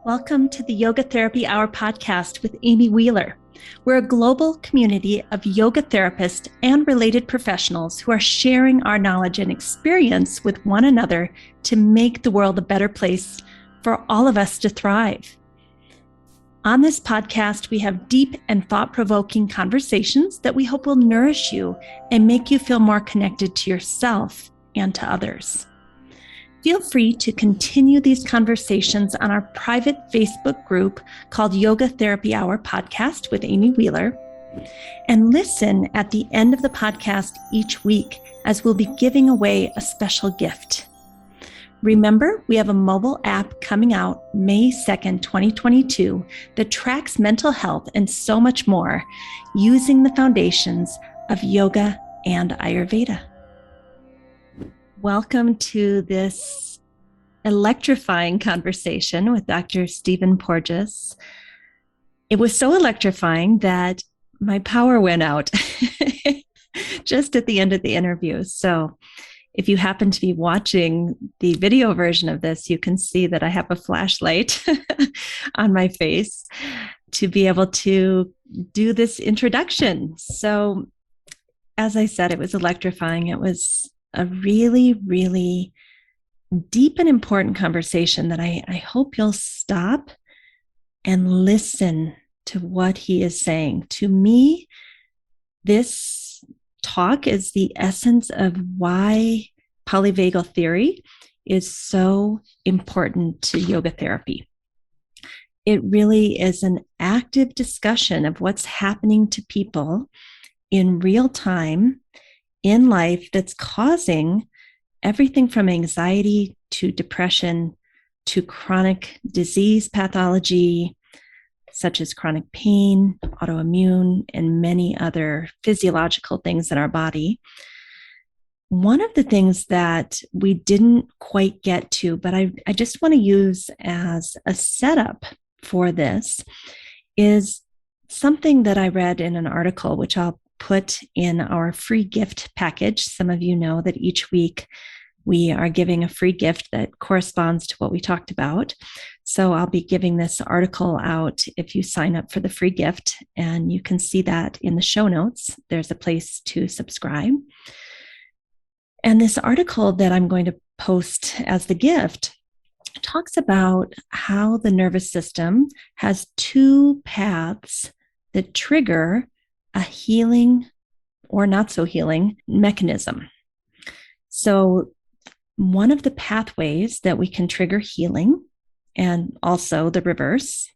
Welcome to the Yoga Therapy Hour podcast with Amy Wheeler. We're a global community of yoga therapists and related professionals who are sharing our knowledge and experience with one another to make the world a better place for all of us to thrive. On this podcast, we have deep and thought-provoking conversations that we hope will nourish you and make you feel more connected to yourself and to others. Feel free to continue these conversations on our private Facebook group called Yoga Therapy Hour Podcast with Amy Wheeler, and listen at the end of the podcast each week as we'll be giving away a special gift. Remember, we have a mobile app coming out May 2nd, 2022 that tracks mental health and so much more using the foundations of yoga and Ayurveda. Welcome to this electrifying conversation with Dr. Stephen Porges. It was so electrifying that my power went out just at the end of the interview. So if you happen to be watching the video version of this, you can see that I have a flashlight on my face to be able to do this introduction. So as I said, it was electrifying. It was a really, really deep and important conversation that I hope you'll stop and listen to what he is saying. To me, this talk is the essence of why Polyvagal Theory is so important to yoga therapy. It really is an active discussion of what's happening to people in real time in life that's causing everything from anxiety to depression to chronic disease pathology, such as chronic pain, autoimmune, and many other physiological things in our body. One of the things that we didn't quite get to, but I just want to use as a setup for this, is something that I read in an article, which I'll put in our free gift package. Some of you know that each week we are giving a free gift that corresponds to what we talked about. So I'll be giving this article out if you sign up for the free gift, and you can see that in the show notes. There's a place to subscribe. And this article that I'm going to post as the gift talks about how the nervous system has two paths that trigger a healing or not so healing mechanism. So one of the pathways that we can trigger healing, and also the reverse,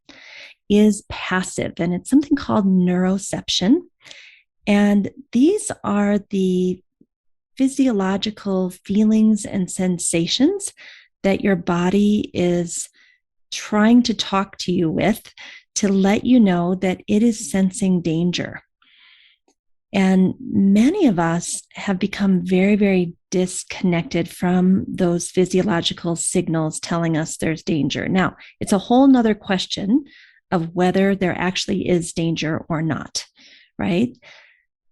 is passive, and it's something called neuroception. And these are the physiological feelings and sensations that your body is trying to talk to you with to let you know that it is sensing danger. And many of us have become very, very disconnected from those physiological signals telling us there's danger. Now, it's a whole nother question of whether there actually is danger or not, right?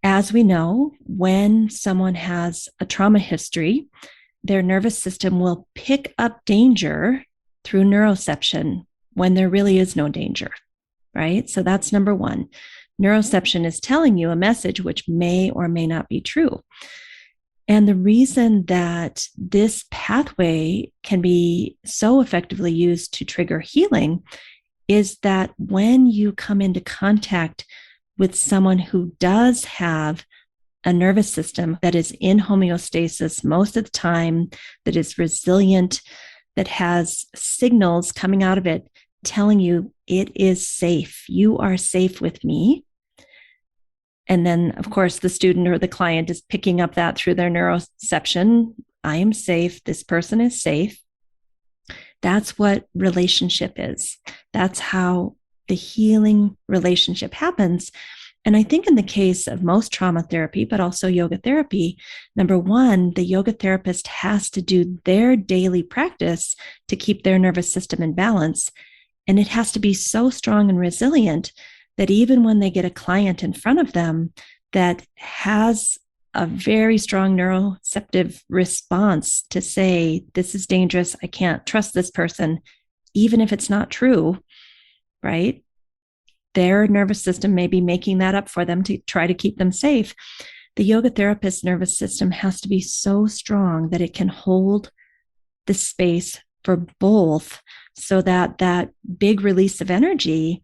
As we know, when someone has a trauma history, their nervous system will pick up danger through neuroception when there really is no danger, right? So that's number one. Neuroception is telling you a message which may or may not be true. And the reason that this pathway can be so effectively used to trigger healing is that when you come into contact with someone who does have a nervous system that is in homeostasis most of the time, that is resilient, that has signals coming out of it telling you it is safe, you are safe with me. And then, of course, the student or the client is picking up that through their neuroception. I am safe. This person is safe. That's what relationship is. That's how the healing relationship happens. And I think in the case of most trauma therapy, but also yoga therapy, number one, the yoga therapist has to do their daily practice to keep their nervous system in balance. And it has to be so strong and resilient that even when they get a client in front of them that has a very strong neuroceptive response to say, this is dangerous, I can't trust this person, even if it's not true, right? Their nervous system may be making that up for them to try to keep them safe. The yoga therapist's nervous system has to be so strong that it can hold the space for both, so that that big release of energy,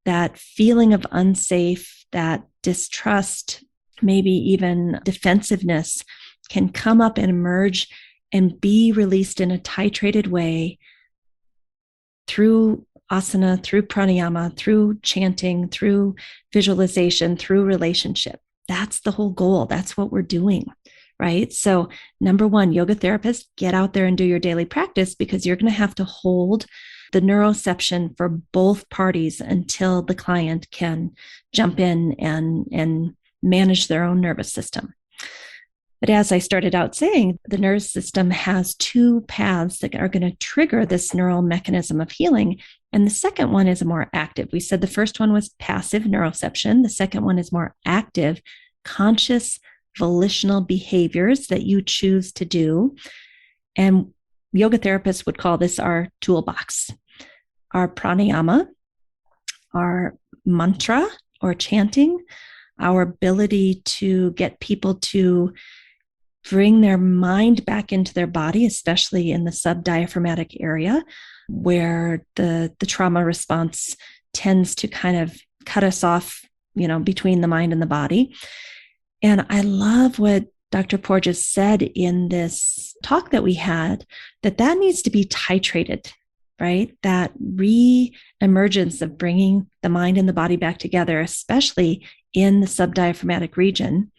that feeling of unsafe, that distrust, maybe even defensiveness, can come up and emerge and be released in a titrated way through asana, through pranayama, through chanting, through visualization, through relationship. That's the whole goal. That's what we're doing, right? So number one, yoga therapists, get out there and do your daily practice, because you're going to have to hold the neuroception for both parties until the client can jump in and manage their own nervous system. But as I started out saying, the nervous system has two paths that are going to trigger this neural mechanism of healing. And the second one is more active. We said the first one was passive neuroception. The second one is more active, conscious, volitional behaviors that you choose to do. And yoga therapists would call this our toolbox, our pranayama, our mantra or chanting, our ability to get people to bring their mind back into their body, especially in the subdiaphragmatic area, where the trauma response tends to kind of cut us off, between the mind and the body. And I love what Dr. Porges said in this talk that we had, that needs to be titrated, right? That re-emergence of bringing the mind and the body back together, especially in the subdiaphragmatic region,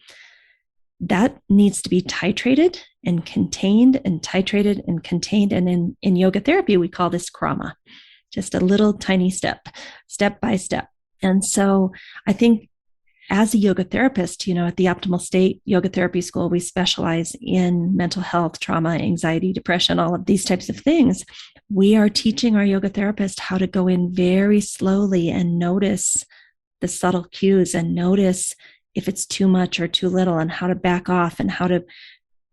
that needs to be titrated and contained and titrated and contained. And in yoga therapy, we call this krama, just a little tiny step by step. And so I think as a yoga therapist, at the Optimal State Yoga Therapy School, we specialize in mental health, trauma, anxiety, depression, all of these types of things. We are teaching our yoga therapist how to go in very slowly and notice the subtle cues and notice if it's too much or too little, and how to back off, and how to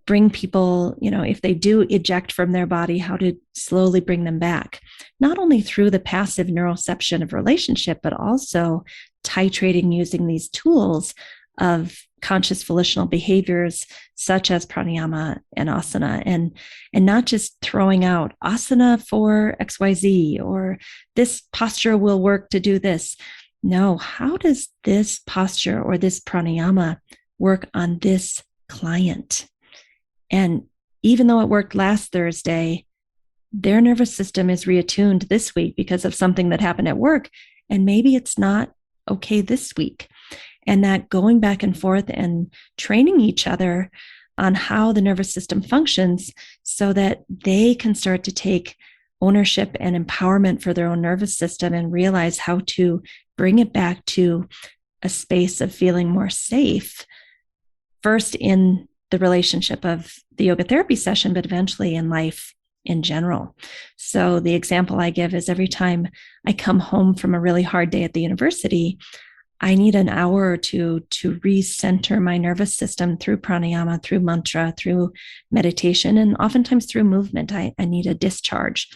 bring people, if they do eject from their body, how to slowly bring them back, not only through the passive neuroception of relationship, but also titrating using these tools of conscious volitional behaviors such as pranayama and asana, and not just throwing out asana for XYZ or this posture will work to do this. No, how does this posture or this pranayama work on this client? And even though it worked last Thursday, their nervous system is reattuned this week because of something that happened at work. And maybe it's not okay this week. And that going back and forth and training each other on how the nervous system functions so that they can start to take ownership and empowerment for their own nervous system and realize how to bring it back to a space of feeling more safe, first in the relationship of the yoga therapy session, but eventually in life in general. So the example I give is every time I come home from a really hard day at the university, I need an hour or two to recenter my nervous system through pranayama, through mantra, through meditation, and oftentimes through movement. I need a discharge.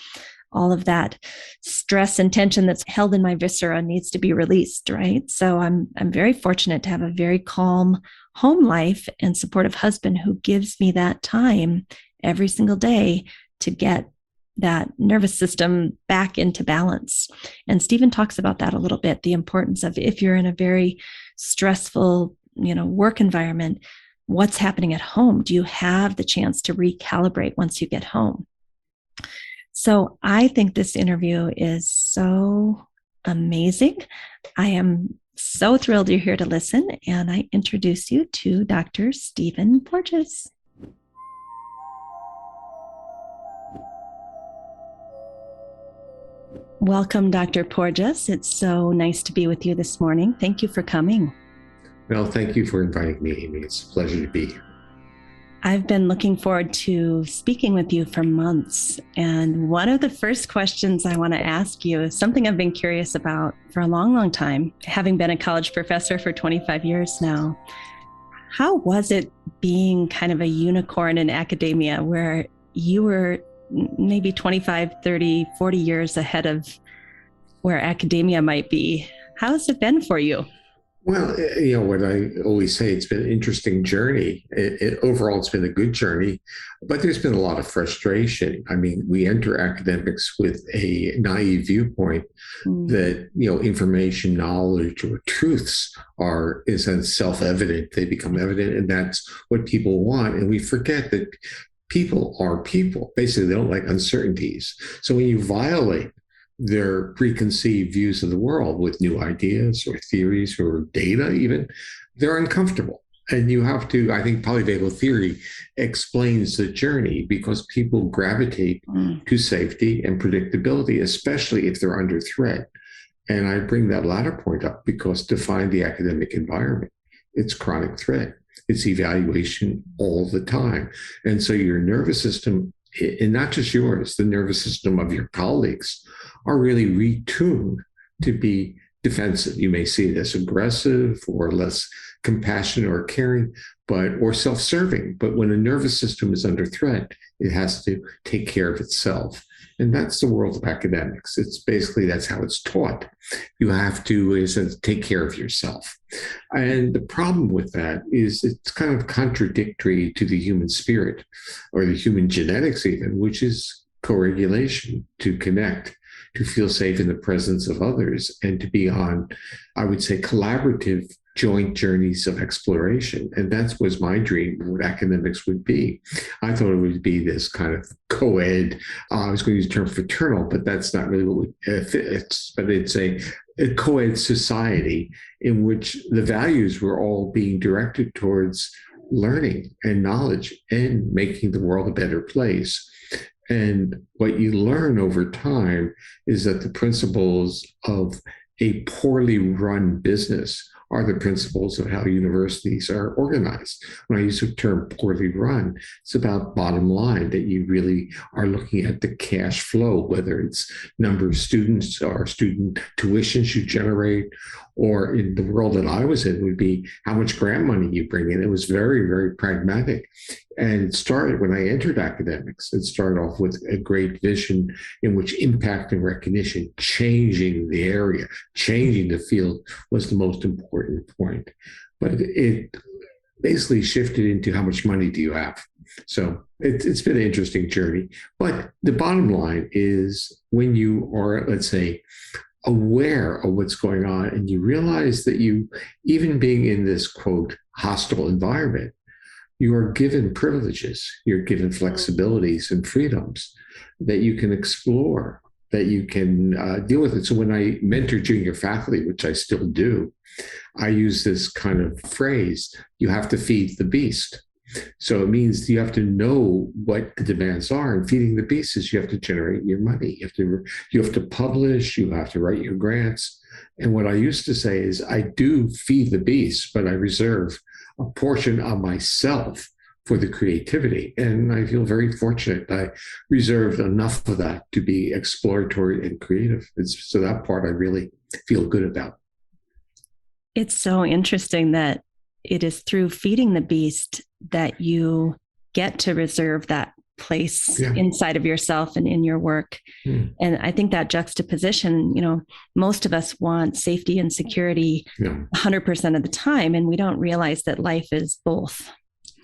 All of that stress and tension that's held in my viscera needs to be released, right? So I'm very fortunate to have a very calm home life and supportive husband who gives me that time every single day to get that nervous system back into balance. And Stephen talks about that a little bit, the importance of if you're in a very stressful, work environment, what's happening at home? Do you have the chance to recalibrate once you get home? So I think this interview is so amazing. I am so thrilled you're here to listen, and I introduce you to Dr. Stephen Porges. Welcome, Dr. Porges. It's so nice to be with you this morning. Thank you for coming. Well, thank you for inviting me, Amy. It's a pleasure to be here. I've been looking forward to speaking with you for months. And one of the first questions I want to ask you is something I've been curious about for a long, long time, having been a college professor for 25 years now. How was it being kind of a unicorn in academia where you were maybe 25, 30, 40 years ahead of where academia might be. How has it been for you? Well, what I always say, it's been an interesting journey. Overall, it's been a good journey, but there's been a lot of frustration. I mean, we enter academics with a naive viewpoint that, information, knowledge, or truths are, in a sense, self-evident. They become evident, and that's what people want. And we forget that people are people. Basically, they don't like uncertainties. So when you violate their preconceived views of the world with new ideas or theories or data, even, they're uncomfortable. And you have to, I think polyvagal theory explains the journey because people gravitate to safety and predictability, especially if they're under threat. And I bring that latter point up because to find the academic environment, it's chronic threat. It's evaluation all the time. And so your nervous system, and not just yours, the nervous system of your colleagues, are really retuned to be defensive. You may see it as aggressive or less compassionate or caring, or self-serving. But when a nervous system is under threat, it has to take care of itself. And that's the world of academics. It's basically, that's how it's taught. You have to, in a sense, take care of yourself. And the problem with that is it's kind of contradictory to the human spirit or the human genetics even, which is co-regulation, to connect, to feel safe in the presence of others, and to be on, I would say, collaborative joint journeys of exploration. And that was my dream, what academics would be. I thought it would be this kind of co-ed, I was going to use the term fraternal, but that's not really what it's, but it's a co-ed society in which the values were all being directed towards learning and knowledge and making the world a better place. And what you learn over time is that the principles of a poorly run business are the principles of how universities are organized. When I use the term poorly run, it's about bottom line, that you really are looking at the cash flow, whether it's number of students or student tuitions you generate, or in the world that I was in would be how much grant money you bring in. It was very, very pragmatic. And it started when I entered academics. It started off with a great vision in which impact and recognition, changing the area, changing the field was the most important point. But it basically shifted into how much money do you have? So it's been an interesting journey. But the bottom line is when you are, let's say, aware of what's going on and you realize that you, even being in this, quote, hostile environment, you are given privileges, you're given flexibilities and freedoms that you can explore, that you can deal with it. So when I mentor junior faculty, which I still do, I use this kind of phrase, you have to feed the beast. So it means you have to know what the demands are, and feeding the beast is you have to generate your money. You have to publish, you have to write your grants. And what I used to say is I do feed the beast, but I reserve a portion of myself for the creativity. And I feel very fortunate. I reserved enough of that to be exploratory and creative. So that part I really feel good about. It's so interesting that it is through feeding the beast that you get to reserve that place inside of yourself and in your work. And I think that juxtaposition, most of us want safety and security 100% of the time, and we don't realize that life is both.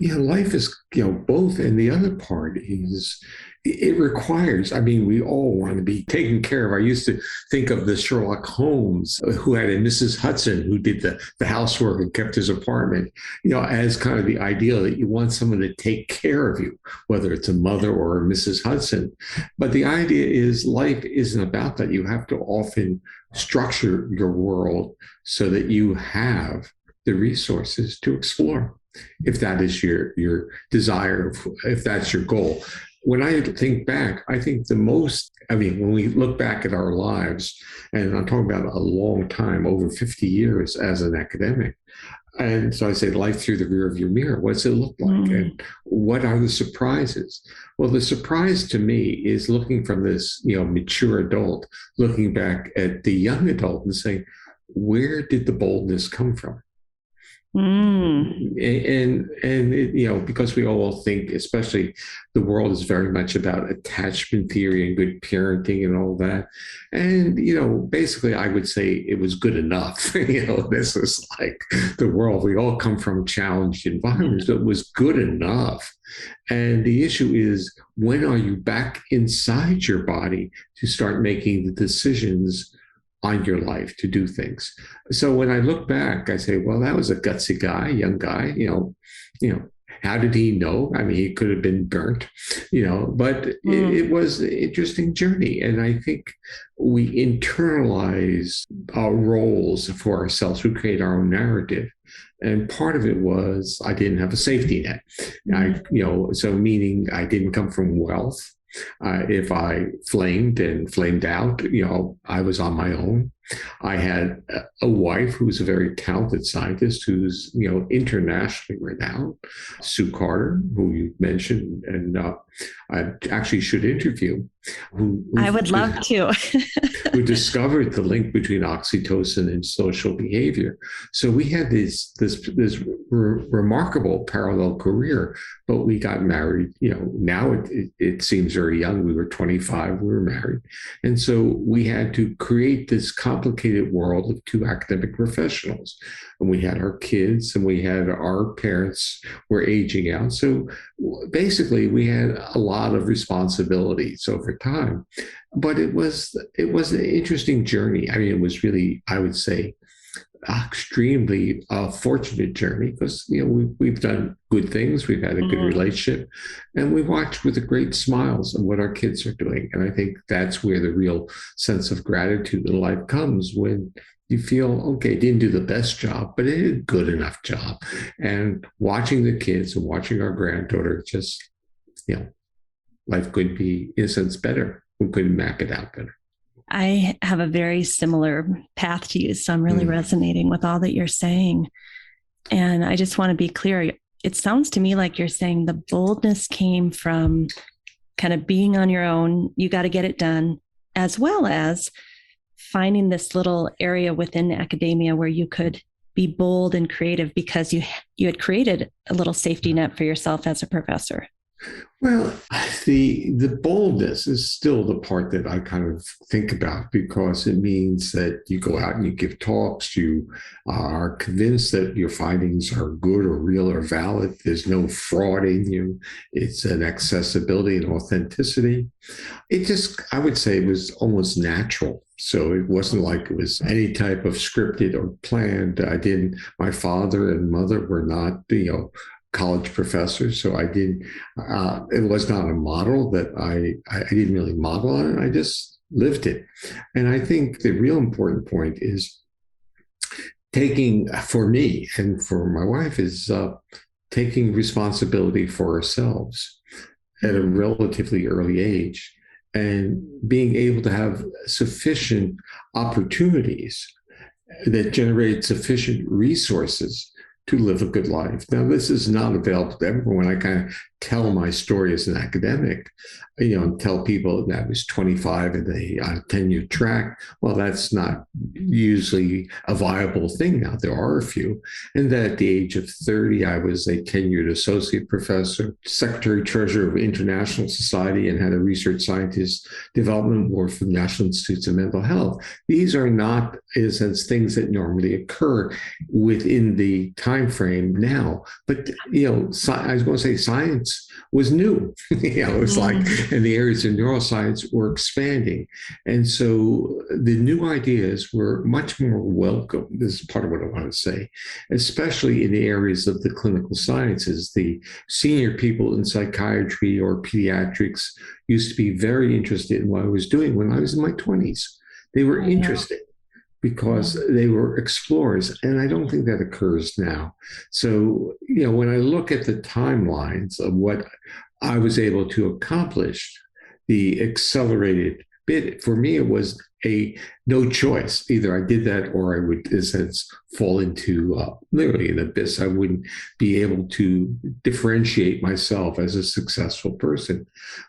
Yeah, life is, both. And the other part is it requires, we all want to be taken care of. I used to think of the Sherlock Holmes who had a Mrs. Hudson who did the housework and kept his apartment, as kind of the ideal that you want someone to take care of you, whether it's a mother or a Mrs. Hudson. But the idea is life isn't about that. You have to often structure your world so that you have the resources to explore, if that is your desire, if that's your goal. When I think back, I think when we look back at our lives, and I'm talking about a long time, over 50 years as an academic, and so I say life through the rear of your mirror, what does it look like? And what are the surprises? Well, the surprise to me is looking from this, mature adult, looking back at the young adult and saying, where did the boldness come from? Mm. And because we all think, especially the world is very much about attachment theory and good parenting and all that. And basically I would say it was good enough. This is like the world. We all come from challenged environments, so it was good enough. And the issue is, when are you back inside your body to start making the decisions on your life to do things? So when I look back, I say, well, that was a gutsy guy, young guy, how did he know? I mean, he could have been burnt, but it was an interesting journey. And I think we internalize our roles for ourselves. We create our own narrative. And part of it was I didn't have a safety net. So meaning I didn't come from wealth. If I flamed out, I was on my own. I had a wife who's a very talented scientist who's, internationally renowned, Sue Carter, who you mentioned, and I actually should interview. I would love to. Who discovered the link between oxytocin and social behavior. So we had this remarkable parallel career, but we got married. Now it seems very young. We were 25, we were married. And so we had to create this complicated world of two academic professionals. And we had our kids and we had our parents were aging out. So basically we had a lot of responsibilities over time. But it was an interesting journey. I mean, it was really, I would say, extremely fortunate journey, because we've done good things, we've had a good relationship, and we watched with great smiles of what our kids are doing. And I think that's where the real sense of gratitude in life comes, when you feel, okay, didn't do the best job, but it did a good enough job. And watching the kids and watching our granddaughter, just life could be, in a sense, better. We could map it out better. I have a very similar path to you, so I'm really resonating with all that you're saying. And I just want to be clear. It sounds to me like you're saying the boldness came from kind of being on your own. You got to get it done, as well as finding this little area within academia where you could be bold and creative because you had created a little safety net for yourself as a professor. Well, the boldness is still the part that I kind of think about, because it means that you go out and you give talks, you are convinced that your findings are good or real or valid. There's no fraud in you. It's an accessibility and authenticity. I would say it was almost natural. So it wasn't like it was any type of scripted or planned. My father and mother were not, college professors. So it was not a model that I didn't really model on it. I just lived it. And I think the real important point is for me and for my wife, is taking responsibility for ourselves at a relatively early age, and being able to have sufficient opportunities that generate sufficient resources to live a good life. Now, this is not available to everyone. I kind of tell my story as an academic, tell people that I was 25 and on a tenure track. Well, that's not usually a viable thing now. There are a few. And that at the age of 30, I was a tenured associate professor, secretary treasurer of International Society, and had a research scientist development board for the National Institutes of Mental Health. These are not, in a sense, things that normally occur within the time frame now. But, I was going to say science was new. It was like, and the areas of neuroscience were expanding. And so the new ideas were much more welcome. This is part of what I want to say, especially in the areas of the clinical sciences. The senior people in psychiatry or pediatrics used to be very interested in what I was doing when I was in my 20s. They were interested because they were explorers. And I don't think that occurs now. So, when I look at the timelines of what I was able to accomplish, the accelerated bit, for me, it was no choice. Either I did that or I would, in a sense, fall into literally an abyss. I wouldn't be able to differentiate myself as a successful person.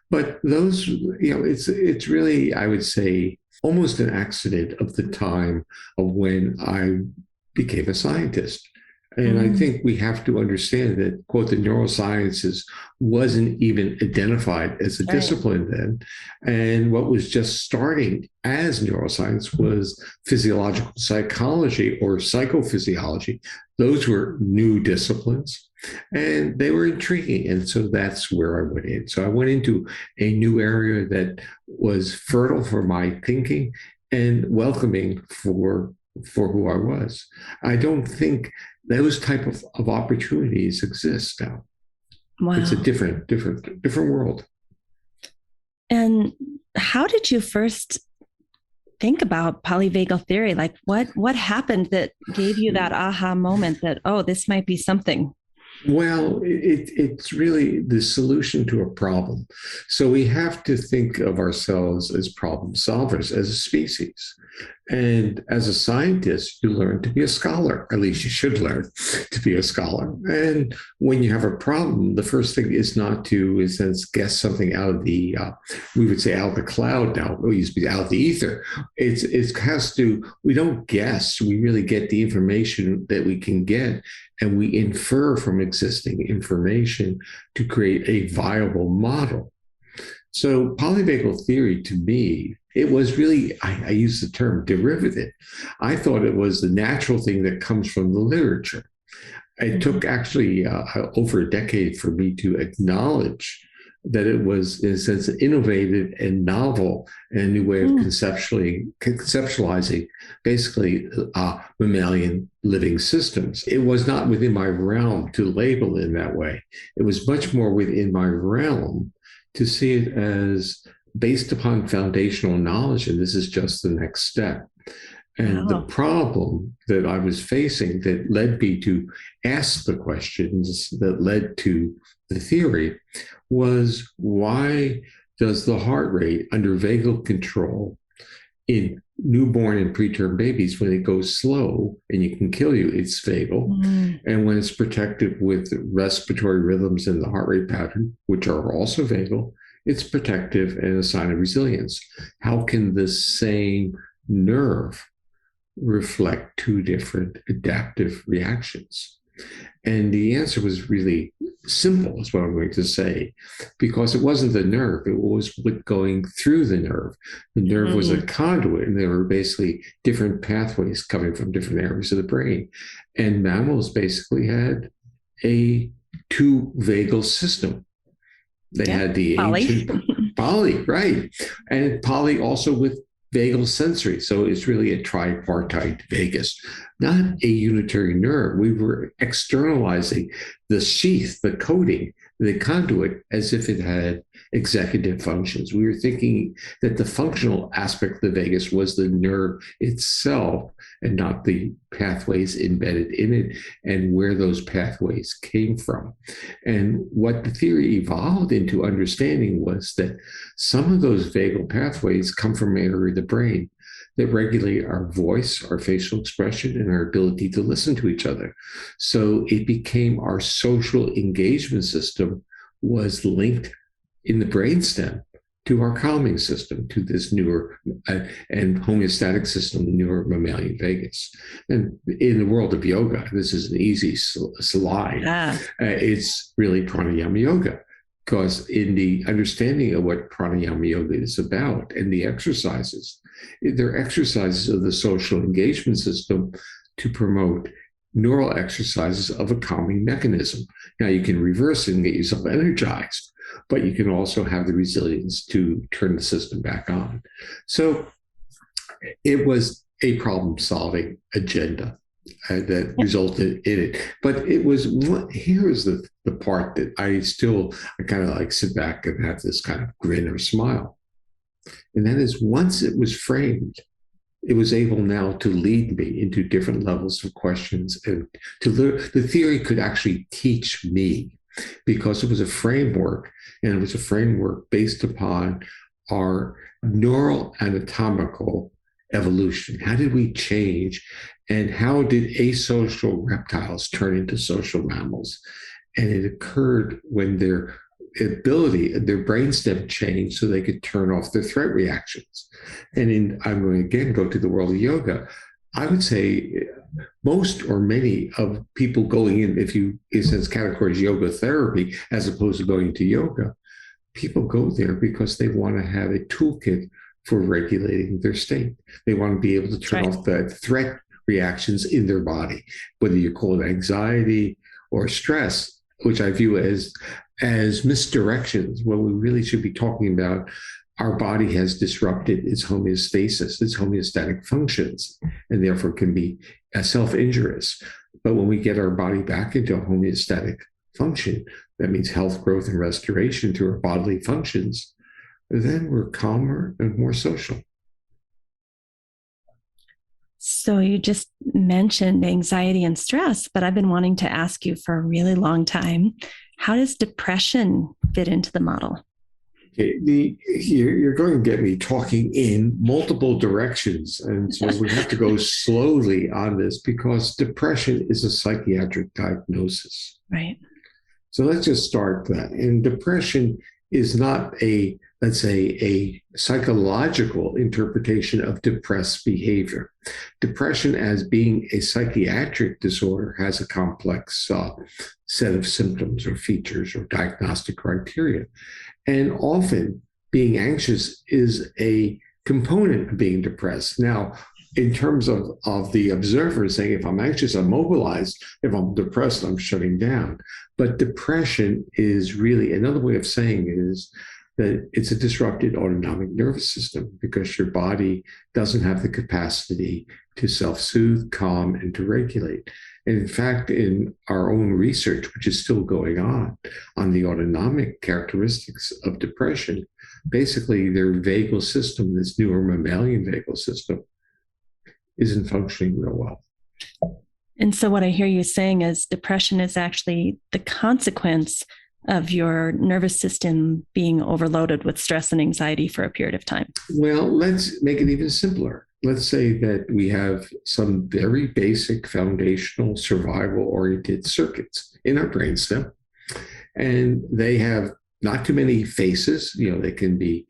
But those, it's really, I would say, almost an accident of the time of when I became a scientist. And I Mm, think we have to understand that, quote, the neurosciences wasn't even identified as a right. discipline then. And what was just starting as neuroscience was physiological psychology or psychophysiology. Those were new disciplines and they were intriguing. And so that's where I went in. So I went into a new area that was fertile for my thinking and welcoming for who I was. I don't think those type of opportunities exist now. It's a Wow. different world. And how did you first think about polyvagal theory? Like what happened that gave you that aha moment that, oh, this might be something? Well, it's really the solution to a problem. So we have to think of ourselves as problem solvers as a species. And as a scientist, you learn to be a scholar. At least you should learn to be a scholar. And when you have a problem, the first thing is not to, in a sense, guess something out of the, we would say out of the cloud now, we used to be out of the ether. It has to, we don't guess, we really get the information that we can get and we infer from existing information to create a viable model. So polyvagal theory to me, it was really, I use the term derivative. I thought it was the natural thing that comes from the literature. It Mm-hmm. took actually over a decade for me to acknowledge that it was, in a sense, innovative and novel and a new way of Mm. conceptualizing basically mammalian living systems. It was not within my realm to label it in that way. It was much more within my realm to see it as based upon foundational knowledge, and this is just the next step. And the Wow. problem that I was facing that led me to ask the questions that led to the theory was why does the heart rate under vagal control in newborn and preterm babies, when it goes slow and you can kill you, it's vagal. Mm. And when it's protected with respiratory rhythms and the heart rate pattern, which are also vagal, it's protective and a sign of resilience. How can the same nerve reflect two different adaptive reactions? And the answer was really simple, is what I'm going to say, because it wasn't the nerve, it was what going through the nerve. The nerve was a Mm. conduit, and there were basically different pathways coming from different areas of the brain. And mammals basically had a two vagal system. They Yeah. had the Polly. ancient poly, right? And poly also with vagal sensory. So it's really a tripartite vagus, not a unitary nerve. We were externalizing the sheath, the coating, the conduit as if it had executive functions. We were thinking that the functional aspect of the vagus was the nerve itself and not the pathways embedded in it and where those pathways came from. And what the theory evolved into understanding was that some of those vagal pathways come from an area of the brain that regulate our voice, our facial expression, and our ability to listen to each other. So it became our social engagement system was linked in the brainstem to our calming system, to this newer and homeostatic system, the newer mammalian vagus. And in the world of yoga, this is an easy slide. Yeah. It's really pranayama yoga, because in the understanding of what pranayama yoga is about and the exercises, they're exercises of the social engagement system to promote neural exercises of a calming mechanism. Now you can reverse it and get yourself energized, but you can also have the resilience to turn the system back on. So it was a problem solving agenda that resulted in it. But it was, here's the part that I kind of like sit back and have this kind of grin or smile. And that is, once it was framed, it was able now to lead me into different levels of questions, and to the theory could actually teach me, because it was a framework, and it was a framework based upon our neural anatomical evolution. How did we change, and how did asocial reptiles turn into social mammals? And it occurred when their brainstem changed so they could turn off their threat reactions. And I'm going to again go to the world of yoga. I would say most or many of people going in, if you, in a sense, categorize yoga therapy as opposed to going to yoga, people go there because they want to have a toolkit for regulating their state. They want to be able to turn off the threat reactions in their body, whether you call it anxiety or stress, which I view as misdirections, when we really should be talking about our body has disrupted its homeostasis, its homeostatic functions, and therefore can be self-injurious. But when we get our body back into a homeostatic function, that means health, growth, and restoration through our bodily functions, then we're calmer and more social. So you just mentioned anxiety and stress, but I've been wanting to ask you for a really long time, how does depression fit into the model? You're going to get me talking in multiple directions. And so we have to go slowly on this because depression is a psychiatric diagnosis. Right. So let's just start that. And depression is not a, let's say, a psychological interpretation of depressed behavior. Depression, as being a psychiatric disorder, has a complex set of symptoms or features or diagnostic criteria. And often being anxious is a component of being depressed. Now, in terms of the observer saying, if I'm anxious, I'm mobilized. If I'm depressed, I'm shutting down. But depression is really, another way of saying it is that it's a disrupted autonomic nervous system because your body doesn't have the capacity to self-soothe, calm, and to regulate. And in fact, in our own research, which is still going on the autonomic characteristics of depression, basically their vagal system, this newer mammalian vagal system, isn't functioning real well. And so what I hear you saying is depression is actually the consequence of your nervous system being overloaded with stress and anxiety for a period of time. Well, let's make it even simpler. Let's say that we have some very basic foundational survival-oriented circuits in our brainstem, and they have not too many faces. They can be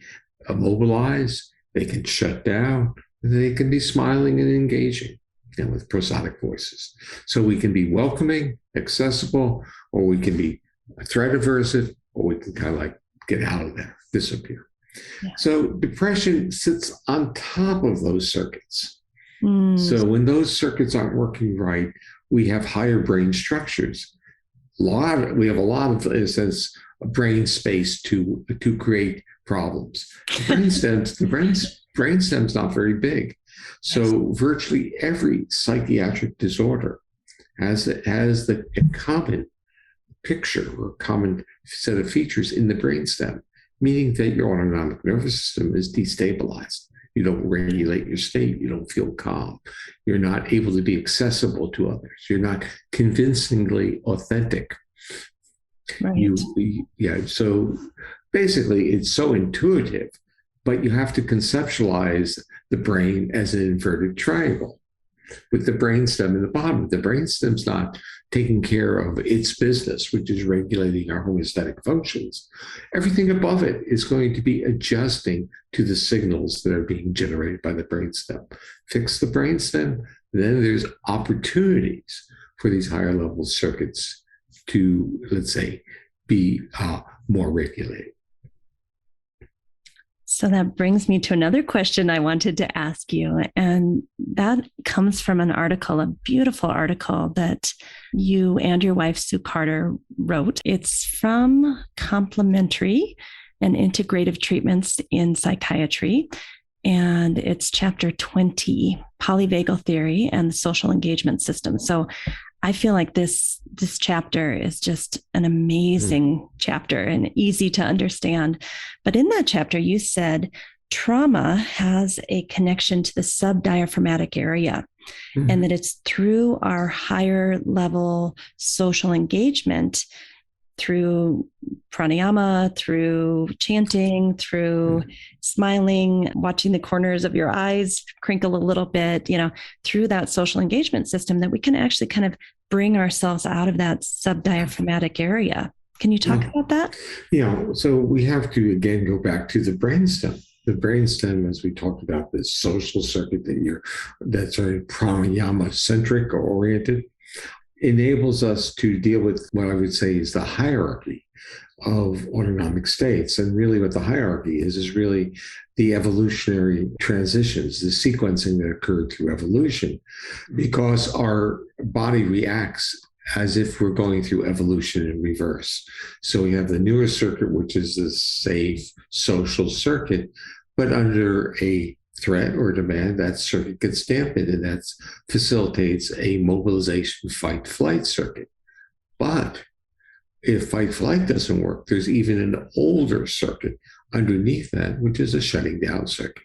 immobilized, they can shut down, they can be smiling and engaging, with prosodic voices. So we can be welcoming, accessible, or we can be threat aversive, or we can kind of like get out of there, disappear. Yeah. So depression sits on top of those circuits. So when those circuits aren't working right, we have higher brain structures. We have a lot of, in a sense, brain space to create problems. The brainstem's not very big. So virtually every psychiatric disorder has a common picture or a common set of features in the brainstem, meaning that your autonomic nervous system is destabilized. You don't regulate your state. You don't feel calm. You're not able to be accessible to others. You're not convincingly authentic. Right. So basically, it's so intuitive, but you have to conceptualize the brain as an inverted triangle with the brainstem in the bottom. The brainstem's not taking care of its business, which is regulating our homeostatic functions. Everything above it is going to be adjusting to the signals that are being generated by the brainstem. Fix the brainstem, then there's opportunities for these higher level circuits to, let's say, be more regulated. So that brings me to another question I wanted to ask you. And that comes from an article, a beautiful article that you and your wife, Sue Carter, wrote. It's from Complementary and Integrative Treatments in Psychiatry. And it's chapter 20, Polyvagal Theory and the Social Engagement System. So I feel like this chapter is just an amazing chapter and easy to understand. But in that chapter, you said trauma has a connection to the subdiaphragmatic area, and that it's through our higher level social engagement, through pranayama, through chanting, through smiling, watching the corners of your eyes crinkle a little bit, through that social engagement system, that we can actually kind of bring ourselves out of that subdiaphragmatic area. Can you talk about that? So we have to, again, go back to the brainstem. The brainstem, as we talked about, this social circuit that's very pranayama centric or oriented, enables us to deal with what I would say is the hierarchy of autonomic states. And really, what the hierarchy is really the evolutionary transitions, the sequencing that occurred through evolution, because our body reacts as if we're going through evolution in reverse. So we have the newer circuit, which is the safe social circuit, but under a threat or demand, that circuit gets dampened, and that facilitates a mobilization fight flight circuit. But if fight flight doesn't work, there's even an older circuit underneath that, which is a shutting down circuit.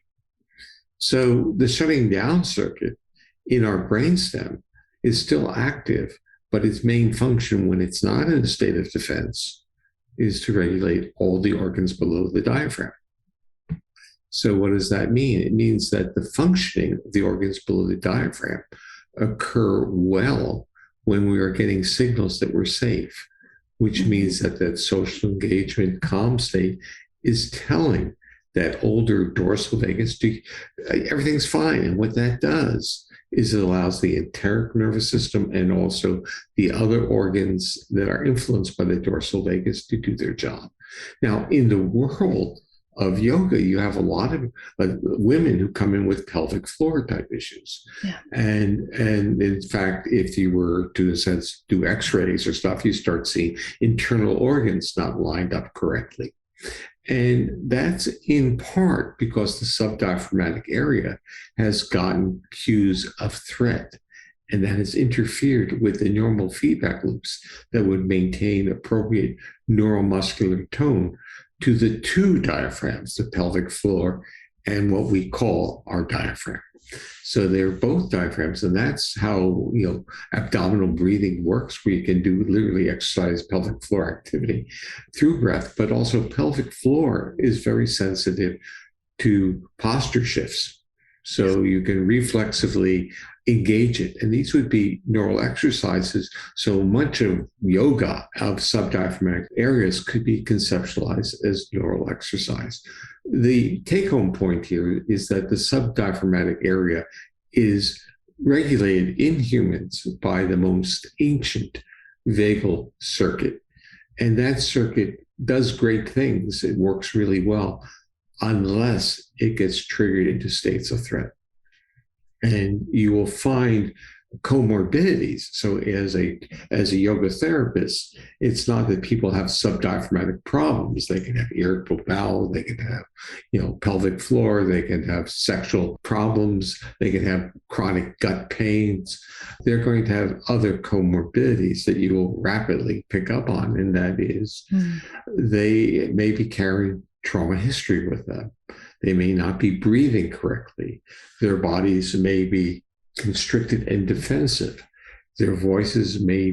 So the shutting down circuit in our brainstem is still active, but its main function when it's not in a state of defense is to regulate all the organs below the diaphragm. So what does that mean? It means that the functioning of the organs below the diaphragm occur well when we are getting signals that we're safe, which means that that social engagement calm state is telling that older dorsal vagus, everything's fine. And what that does is it allows the enteric nervous system and also the other organs that are influenced by the dorsal vagus to do their job. Now, in the world of yoga, you have a lot of women who come in with pelvic floor type issues. Yeah. And in fact, if you were to, in a sense, do x-rays or stuff, you start seeing internal organs not lined up correctly. And that's in part because the subdiaphragmatic area has gotten cues of threat, and that has interfered with the normal feedback loops that would maintain appropriate neuromuscular tone to the two diaphragms, the pelvic floor and what we call our diaphragm. So they're both diaphragms, and that's how abdominal breathing works, where you can do literally exercise pelvic floor activity through breath, but also pelvic floor is very sensitive to posture shifts. So you can reflexively engage it. And these would be neural exercises. So much of yoga of subdiaphragmatic areas could be conceptualized as neural exercise. The take-home point here is that the subdiaphragmatic area is regulated in humans by the most ancient vagal circuit. And that circuit does great things. It works really well, unless it gets triggered into states of threat. And you will find comorbidities. So as a yoga therapist, it's not that people have subdiaphragmatic problems. They can have irritable bowel, they can have, pelvic floor, they can have sexual problems, they can have chronic gut pains. They're going to have other comorbidities that you will rapidly pick up on. And that is, they may be carrying trauma history with them. They may not be breathing correctly. Their bodies may be constricted and defensive. Their voices may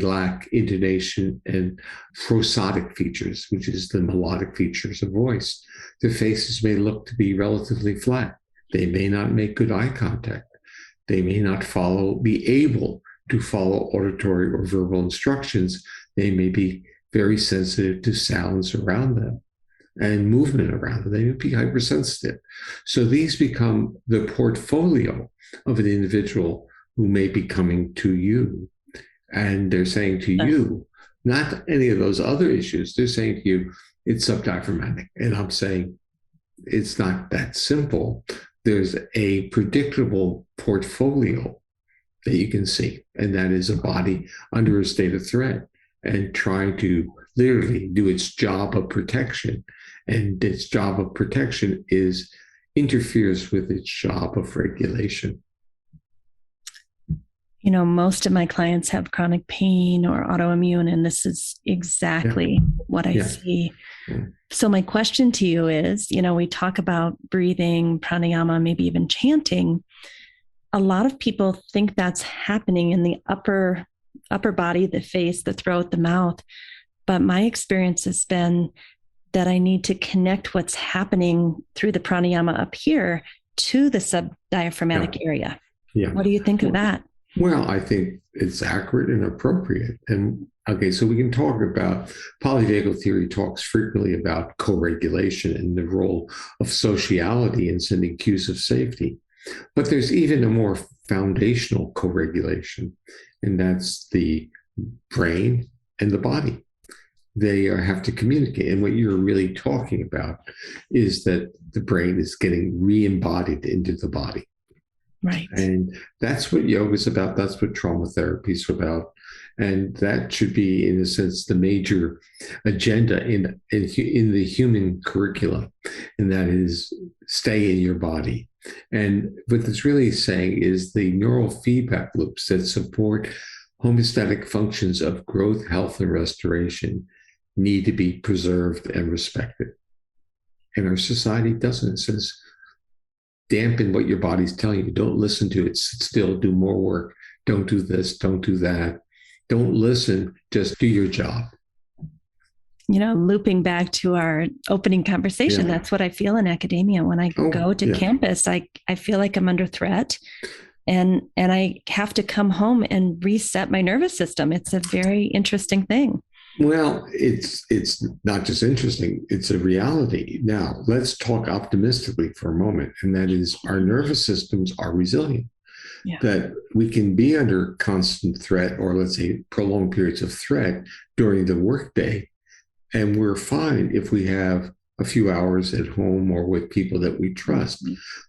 lack intonation and prosodic features, which is the melodic features of voice. Their faces may look to be relatively flat. They may not make good eye contact. They may not be able to follow auditory or verbal instructions. They may be very sensitive to sounds around them and movement around them. They would be hypersensitive. So these become the portfolio of an individual who may be coming to you. And they're saying to you, not any of those other issues, they're saying to you, it's subdiaphragmatic. And I'm saying, it's not that simple. There's a predictable portfolio that you can see, and that is a body under a state of threat and trying to literally do its job of protection. And its job of protection interferes with its job of regulation. Most of my clients have chronic pain or autoimmune, and this is exactly what I see. Yeah. So my question to you is, we talk about breathing, pranayama, maybe even chanting. A lot of people think that's happening in the upper body, the face, the throat, the mouth. But my experience has been that I need to connect what's happening through the pranayama up here to the subdiaphragmatic area. Yeah. What do you think of that? Well, I think it's accurate and appropriate. And okay, so we can talk about polyvagal theory talks frequently about co-regulation and the role of sociality in sending cues of safety. But there's even a more foundational co-regulation, and that's the brain and the body. They have to communicate. And what you're really talking about is that the brain is getting re-embodied into the body. Right. And that's what yoga is about. That's what trauma therapy is about. And that should be, in a sense, the major agenda in the human curriculum. And that is stay in your body. And what it's really saying is the neural feedback loops that support homeostatic functions of growth, health, and restoration need to be preserved and respected. And our society doesn't. It says, dampen what your body's telling you. Don't listen to it. Sit still, do more work. Don't do this, don't do that. Don't listen, just do your job. Looping back to our opening conversation, Yeah. that's what I feel in academia. When I go to Yeah. campus, I feel like I'm under threat, and I have to come home and reset my nervous system. It's a very interesting thing. Well, it's not just interesting, it's a reality. Now, let's talk optimistically for a moment, and that is our nervous systems are resilient. Yeah. That we can be under constant threat, or let's say prolonged periods of threat during the workday, and we're fine if we have a few hours at home or with people that we trust.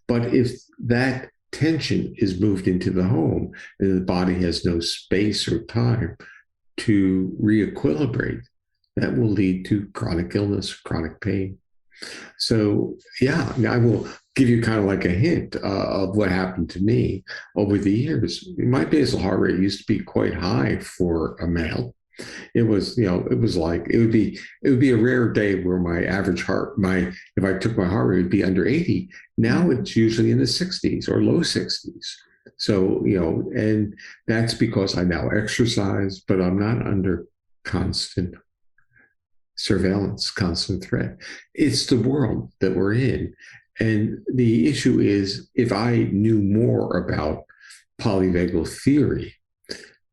But if that tension is moved into the home and the body has no space or time to re-equilibrate, that will lead to chronic illness, chronic pain. So, yeah, I will give you kind of like a hint of what happened to me over the years. My basal heart rate used to be quite high for a male. It was, it was like it would be a rare day where my average if I took my heart rate, it would be under 80. Now it's usually in the 60s or low 60s. So, and that's because I now exercise, but I'm not under constant surveillance, constant threat. It's the world that we're in. And the issue is, if I knew more about polyvagal theory,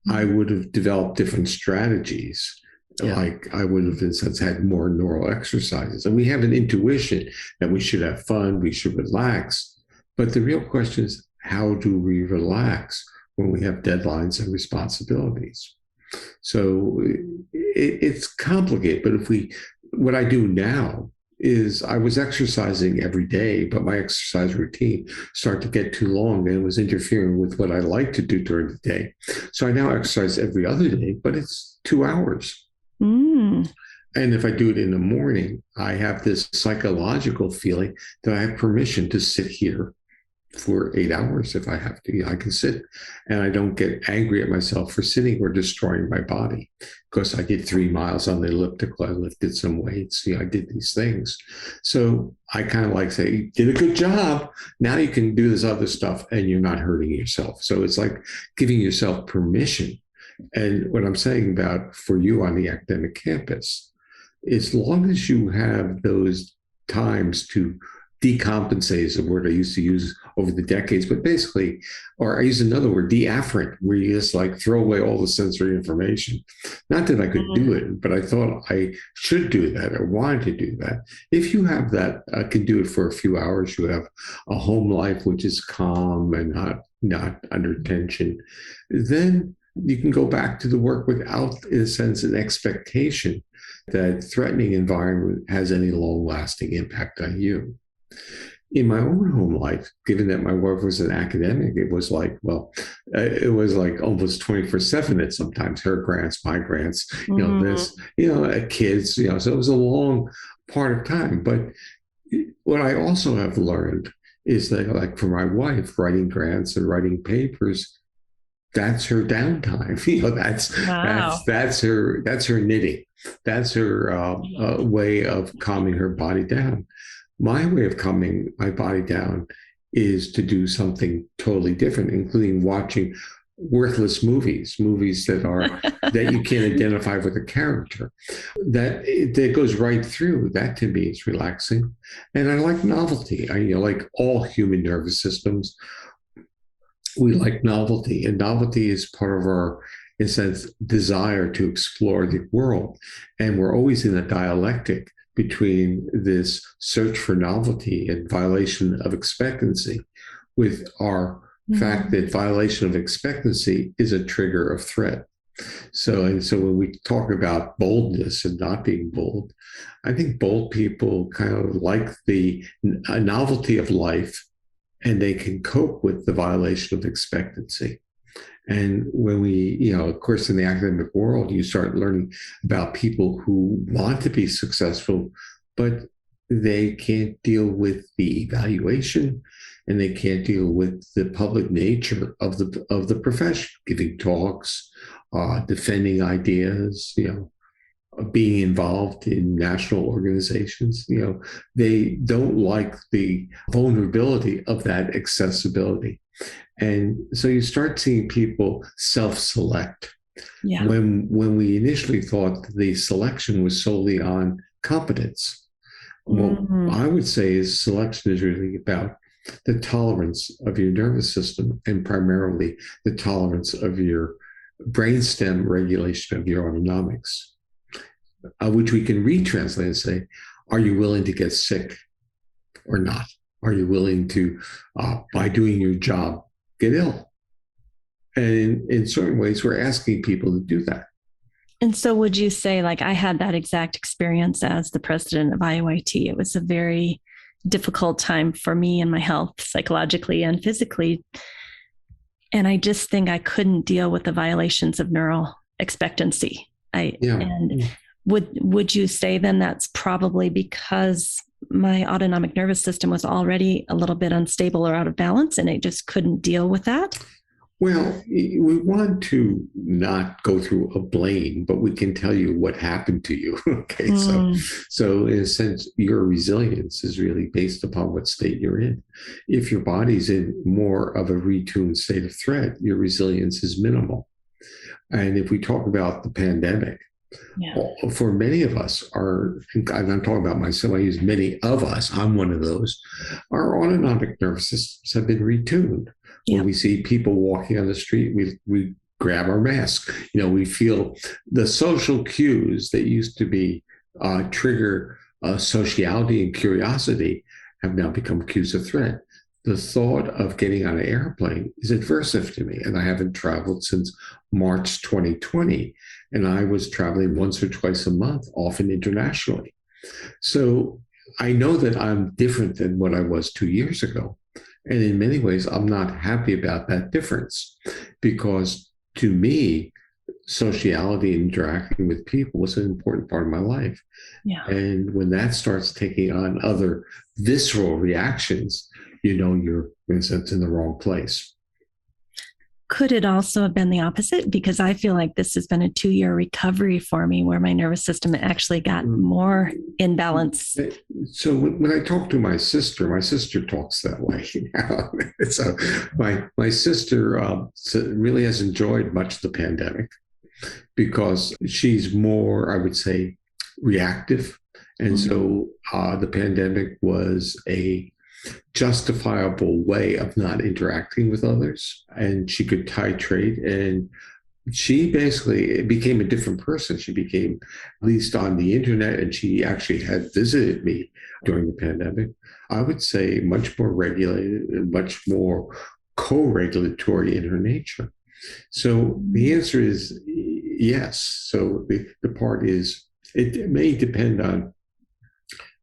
I would have developed different strategies. Yeah. Like I would have, in a sense, had more neural exercises. And we have an intuition that we should have fun, we should relax. But the real question is, how do we relax when we have deadlines and responsibilities? So it's complicated. But what I do now is I was exercising every day, but my exercise routine started to get too long and it was interfering with what I like to do during the day. So I now exercise every other day, but it's 2 hours. Mm. And if I do it in the morning, I have this psychological feeling that I have permission to sit here for 8 hours if I have to. I can sit and I don't get angry at myself for sitting or destroying my body because I did 3 miles on the elliptical. I lifted some weights. I did these things. So I kind of like say, you did a good job. Now you can do this other stuff and you're not hurting yourself. So it's like giving yourself permission. And what I'm saying about for you on the academic campus, as long as you have those times to decompensate is a word I used to use over the decades, but basically, or I use another word, deafferent, where you just like throw away all the sensory information. Not that I could do it, but I thought I should do that or wanted to do that. If you have that, I can do it for a few hours. You have a home life which is calm and not under tension. Then you can go back to the work without, in a sense, an expectation that threatening environment has any long-lasting impact on you. In my own home life, given that my wife was an academic, it was like almost 24/7 at sometimes, her grants, my grants, kids, so it was a long part of time. But what I also have learned is that, like for my wife, writing grants and writing papers, that's her downtime. That's her knitting. That's her way of calming her body down. My way of calming my body down is to do something totally different, including watching worthless movies that you can't identify with a character. That goes right through. That to me is relaxing, and I like novelty. Like all human nervous systems, we like novelty, and novelty is part of our, in a sense, desire to explore the world. And we're always in a dialectic between this search for novelty and violation of expectancy, with our fact that violation of expectancy is a trigger of threat. So when we talk about boldness and not being bold, I think bold people kind of like the novelty of life, and they can cope with the violation of expectancy. And when we, of course, in the academic world, you start learning about people who want to be successful, but they can't deal with the evaluation, and they can't deal with the public nature of the profession, giving talks, defending ideas, being involved in national organizations. They don't like the vulnerability of that accessibility. And so you start seeing people self-select. Yeah. When we initially thought the selection was solely on competence, what I would say is selection is really about the tolerance of your nervous system, and primarily the tolerance of your brainstem regulation of your autonomics, which we can retranslate and say, are you willing to get sick or not? Are you willing to, by doing your job, get ill? And in certain ways, we're asking people to do that. And so would you say, like, I had that exact experience as the president of IOIT. It was a very difficult time for me and my health, psychologically and physically. And I just think I couldn't deal with the violations of neural expectancy. And would you say then that's probably because my autonomic nervous system was already a little bit unstable or out of balance, and it just couldn't deal with that? Well, we want to not go through a blame, but we can tell you what happened to you. Okay, so in a sense, your resilience is really based upon what state you're in. If your body's in more of a retuned state of threat, your resilience is minimal. And if we talk about the pandemic, for many of us, I'm talking about myself, I use many of us, I'm one of those, our autonomic nervous systems have been retuned. When we see people walking on the street, we grab our mask. We feel the social cues that used to be trigger sociality and curiosity have now become cues of threat. The thought of getting on an airplane is adversive to me, and I haven't traveled since March 2020, and I was traveling once or twice a month, often internationally. So I know that I'm different than what I was 2 years ago. And in many ways, I'm not happy about that difference, because to me, sociality and interacting with people was an important part of my life. And when that starts taking on other visceral reactions, you're, in a sense, in the wrong place. Could it also have been the opposite? Because I feel like this has been a 2-year recovery for me, where my nervous system actually got more in balance. So when I talk to my sister talks that way. So my sister really has enjoyed much of the pandemic, because she's more, I would say, reactive. And so the pandemic was a justifiable way of not interacting with others, and she could titrate, and she basically became a different person. She became, at least on the internet, and she actually had visited me during the pandemic, I would say much more regulated and much more co-regulatory in her nature. So the answer is yes. So the part is, it may depend on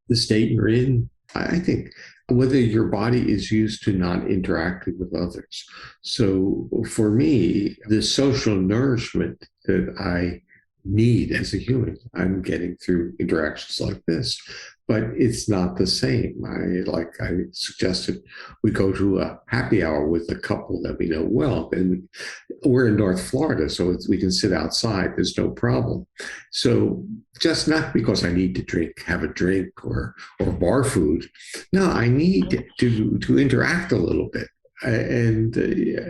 the state you're in. I think whether your body is used to not interacting with others. So for me, the social nourishment that I need as a human, I'm getting through interactions like this, but it's not the same. I suggested we go to a happy hour with a couple that we know well, and we're in North Florida, so we can sit outside. There's no problem. So just not because I need to have a drink or bar food. No, I need to interact a little bit. And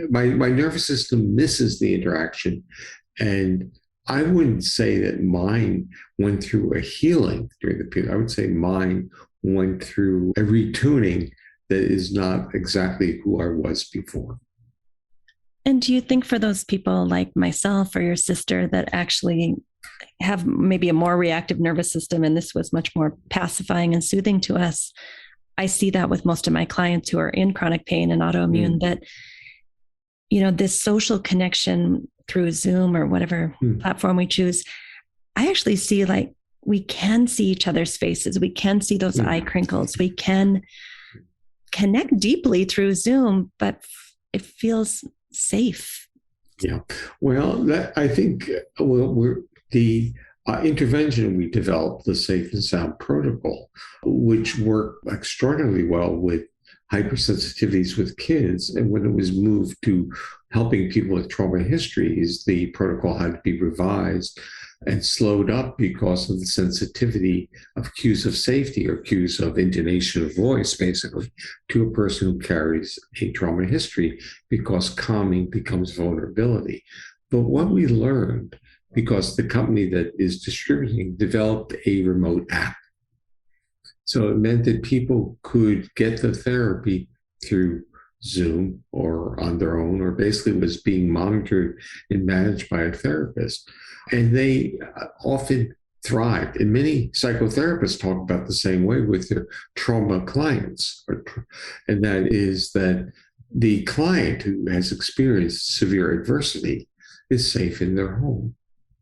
my nervous system misses the interaction. And I wouldn't say that mine went through a healing during the period. I would say mine went through a retuning that is not exactly who I was before. And do you think for those people like myself or your sister that actually have maybe a more reactive nervous system and this was much more pacifying and soothing to us? I see that with most of my clients who are in chronic pain and autoimmune that, this social connection through Zoom or whatever platform we choose, I actually see like we can see each other's faces. We can see those eye crinkles. We can connect deeply through Zoom, but it feels safe. Yeah. Well, I think the intervention we developed, the Safe and Sound Protocol, which worked extraordinarily well with hypersensitivities with kids. And when it was moved to helping people with trauma histories, the protocol had to be revised and slowed up because of the sensitivity of cues of safety or cues of intonation of voice, basically, to a person who carries a trauma history, because calming becomes vulnerability. But what we learned, because the company that is distributing developed a remote app. So it meant that people could get the therapy through Zoom or on their own, or basically was being monitored and managed by a therapist. And they often thrived. And many psychotherapists talk about the same way with their trauma clients. And that is that the client who has experienced severe adversity is safe in their home.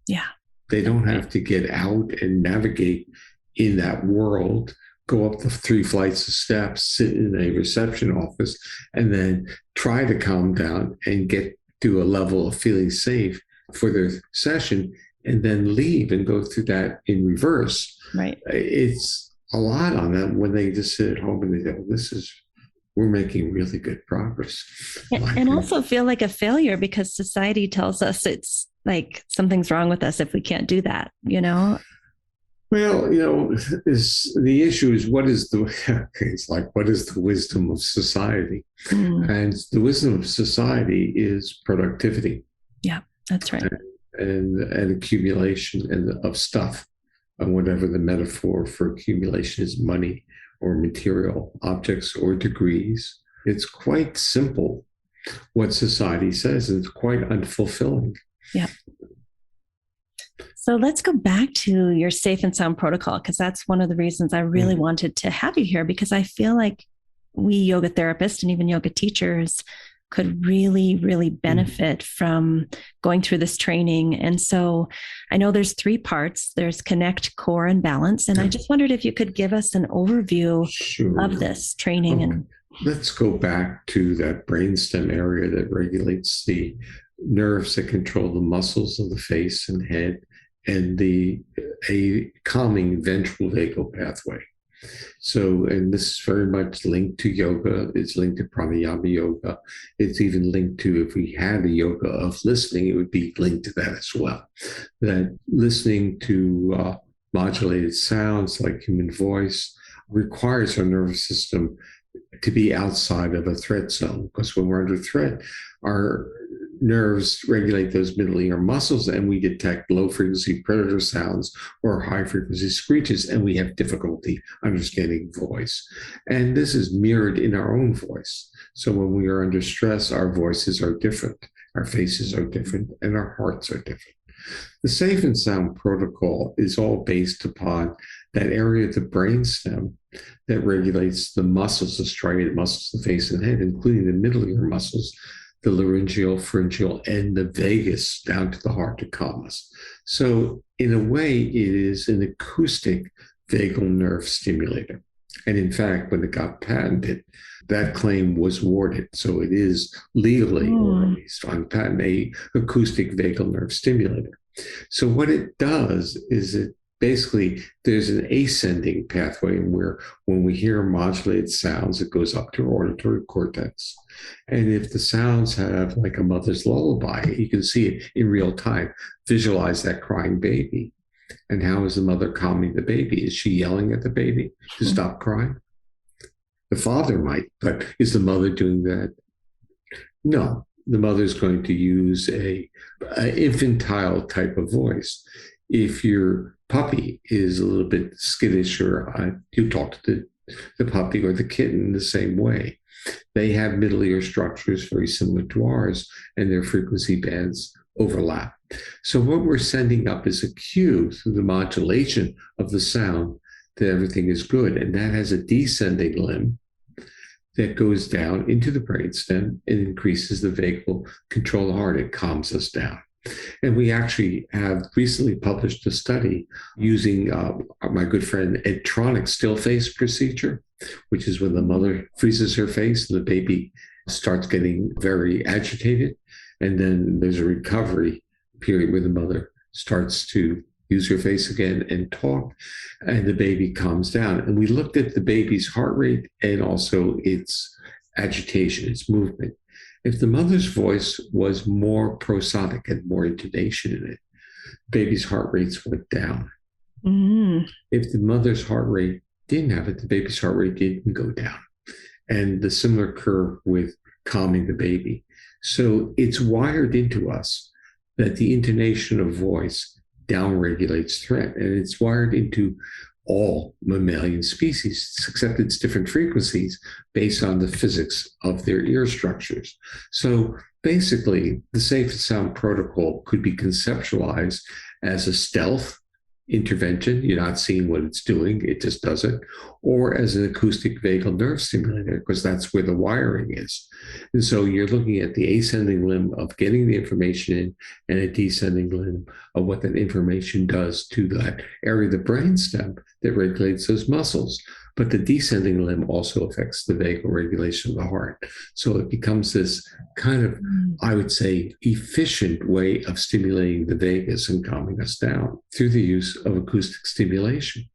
Yeah. They don't have to get out and navigate in that world, go up the 3 flights of steps, sit in a reception office, and then try to calm down and get to a level of feeling safe for their session, and then leave and go through that in reverse. Right. It's a lot on them when they just sit at home and they go, we're making really good progress. And also feel like a failure because society tells us it's like something's wrong with us if we can't do that, Well, the issue is what is the wisdom of society? And the wisdom of society is productivity. Yeah, that's right. And accumulation of stuff, and whatever the metaphor for accumulation is, money or material objects or degrees. It's quite simple what society says, and it's quite unfulfilling. Yeah. So let's go back to your Safe and Sound protocol, because that's one of the reasons I really wanted to have you here, because I feel like we yoga therapists and even yoga teachers could really, really benefit from going through this training. And so I know there's 3 parts. There's connect, core, and balance. And I just wondered if you could give us an overview of this training. Okay. Let's go back to that brainstem area that regulates the nerves that control the muscles of the face and head, and a calming ventral vagal pathway. So, and this is very much linked to yoga. It's linked to pranayama yoga. It's even linked to, if we had a yoga of listening, it would be linked to that as well. That listening to modulated sounds like human voice requires our nervous system to be outside of a threat zone, because when we're under threat, our nerves regulate those middle ear muscles, and we detect low frequency predator sounds or high frequency screeches, and we have difficulty understanding voice. And this is mirrored in our own voice. So when we are under stress, our voices are different, our faces are different, and our hearts are different. The Safe and Sound protocol is all based upon that area of the brainstem that regulates the muscles, the striated muscles of the face and head, including the middle ear muscles, the laryngeal, pharyngeal, and the vagus down to the heart to calm us. So in a way, it is an acoustic vagal nerve stimulator. And in fact, when it got patented, that claim was awarded. So it is legally, or at least on patent, a acoustic vagal nerve stimulator. So what it does is it basically, there's an ascending pathway where when we hear modulated sounds, it goes up to our auditory cortex. And if the sounds have like a mother's lullaby, you can see it in real time. Visualize that crying baby. And how is the mother calming the baby? Is she yelling at the baby to stop crying? The father might, but is the mother doing that? No, the mother's going to use a infantile type of voice. If your puppy is a little bit skittish, or you talk to the puppy or the kitten the same way. They have middle ear structures very similar to ours, and their frequency bands overlap. So what we're sending up is a cue through the modulation of the sound that everything is good. And that has a descending limb that goes down into the brainstem and increases the vagal control of the heart. It calms us down. And we actually have recently published a study using my good friend Ed Tronick's still face procedure, which is when the mother freezes her face and the baby starts getting very agitated. And then there's a recovery period where the mother starts to use her face again and talk, and the baby calms down. And we looked at the baby's heart rate and also its agitation, its movement. If the mother's voice was more prosodic and more intonation in it, baby's heart rates went down. Mm. If the mother's heart rate didn't have it, the baby's heart rate didn't go down. And the similar curve with calming the baby. So it's wired into us that the intonation of voice downregulates threat, and it's wired into all mammalian species, except it's different frequencies based on the physics of their ear structures. So basically, the safe and sound protocol could be conceptualized as a stealth intervention. You're not seeing what it's doing, it just does it, or as an acoustic vagal nerve stimulator, because that's where the wiring is. And so you're looking at the ascending limb of getting the information in and a descending limb of what that information does to that area of the brainstem that regulates those muscles. But the descending limb also affects the vagal regulation of the heart. So it becomes this kind of, I would say, efficient way of stimulating the vagus and calming us down through the use of acoustic stimulation.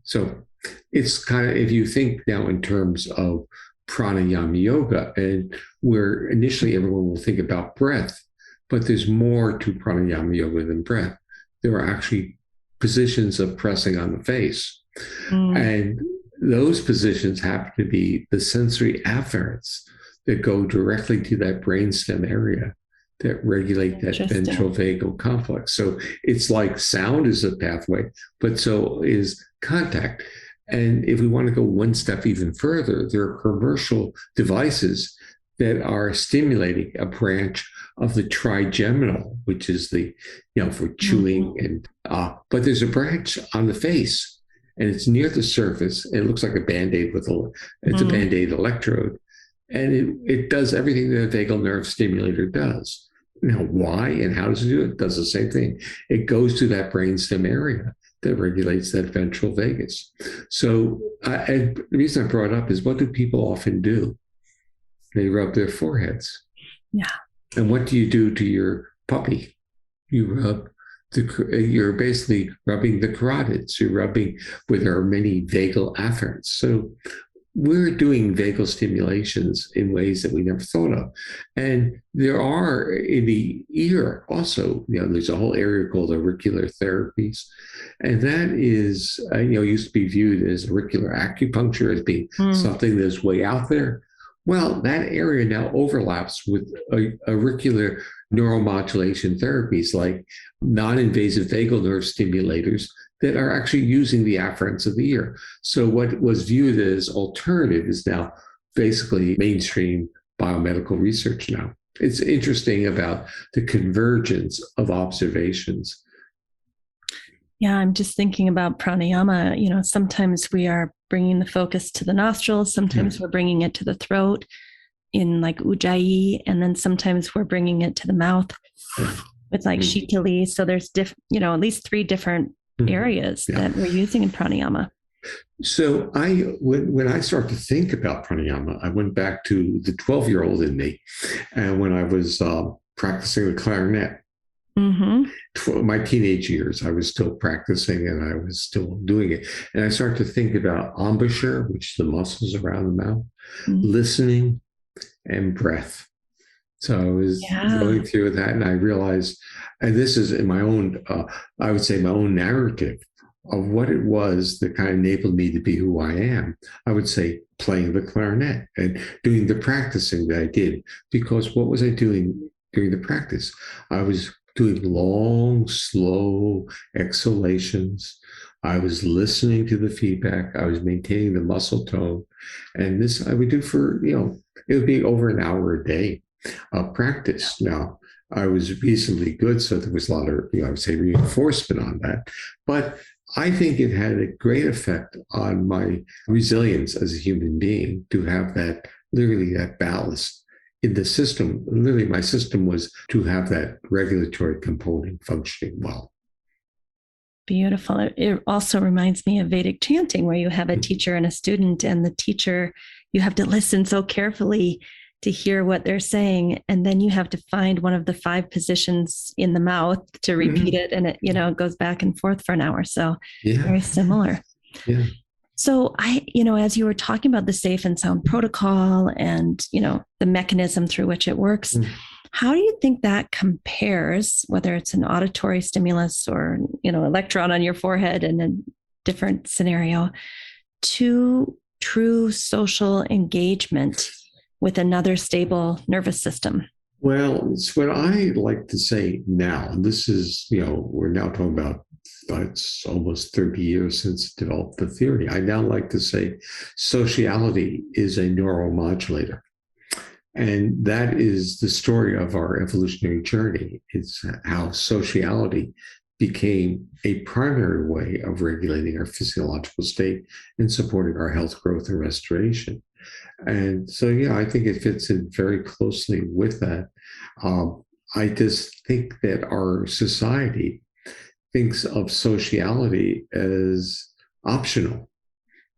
So it's kind of, if you think now in terms of pranayama yoga, and where initially everyone will think about breath, but there's more to pranayama yoga than breath. There are actually positions of pressing on the face. And those positions happen to be the sensory afferents that go directly to that brainstem area that regulate that ventral vagal complex. So it's like sound is a pathway, but so is contact. And if we want to go one step even further, there are commercial devices that are stimulating a branch of the trigeminal, which is the, for chewing. And but there's a branch on the face, and it's near the surface. And it looks like a Band-Aid it's a Band-Aid electrode. And it does everything that a vagal nerve stimulator does. Now, why and how does it do it? It does the same thing. It goes to that brainstem area that regulates that ventral vagus. So and the reason I brought it up is, what do people often do? They rub their foreheads. Yeah. And what do you do to your puppy? You're basically rubbing the carotids. You're rubbing where there are many vagal afferents. So we're doing vagal stimulations in ways that we never thought of. And there are in the ear also, there's a whole area called auricular therapies. And that is, used to be viewed as auricular acupuncture as being something that's way out there. Well, that area now overlaps with auricular neuromodulation therapies like non-invasive vagal nerve stimulators that are actually using the afferents of the ear. So what was viewed as alternative is now basically mainstream biomedical research now. It's interesting about the convergence of observations. Yeah, I'm just thinking about pranayama. Sometimes we are bringing the focus to the nostrils. Sometimes we're bringing it to the throat in like ujjayi. And then sometimes we're bringing it to the mouth with like shitali. So there's at least 3 different areas that we're using in pranayama. So when I started to think about pranayama, I went back to the 12-year-old in me. And when I was practicing the clarinet, my teenage years, I was still practicing and I was still doing it. And I started to think about embouchure, which is the muscles around the mouth, listening, and breath. So I was going through that, and I realized, and this is in my own, I would say my own narrative of what it was that kind of enabled me to be who I am. I would say playing the clarinet and doing the practicing that I did, because what was I doing during the practice? I was doing long, slow exhalations I was listening to the feedback. I was maintaining the muscle tone. And this I would do for, it would be over an hour a day of practice. Now, I was reasonably good, so there was a lot of, I would say, reinforcement on that. But I think it had a great effect on my resilience as a human being to have that, literally that ballast in the system. Literally, my system was to have that regulatory component functioning well. Beautiful. It also reminds me of Vedic chanting, where you have a teacher and a student, and the teacher, you have to listen so carefully to hear what they're saying. And then you have to find one of the 5 positions in the mouth to repeat it. And it goes back and forth for an hour. So very similar. Yeah. So as you were talking about the safe and sound protocol and, the mechanism through which it works, how do you think that compares, whether it's an auditory stimulus or, electron on your forehead in a different scenario, to true social engagement with another stable nervous system? Well, it's what I like to say now. This is, we're now talking about, it's almost 30 years since I developed the theory. I now like to say sociality is a neuromodulator. And that is the story of our evolutionary journey. It's how sociality became a primary way of regulating our physiological state and supporting our health, growth, and restoration. And so, I think it fits in very closely with that. I just think that our society thinks of sociality as optional.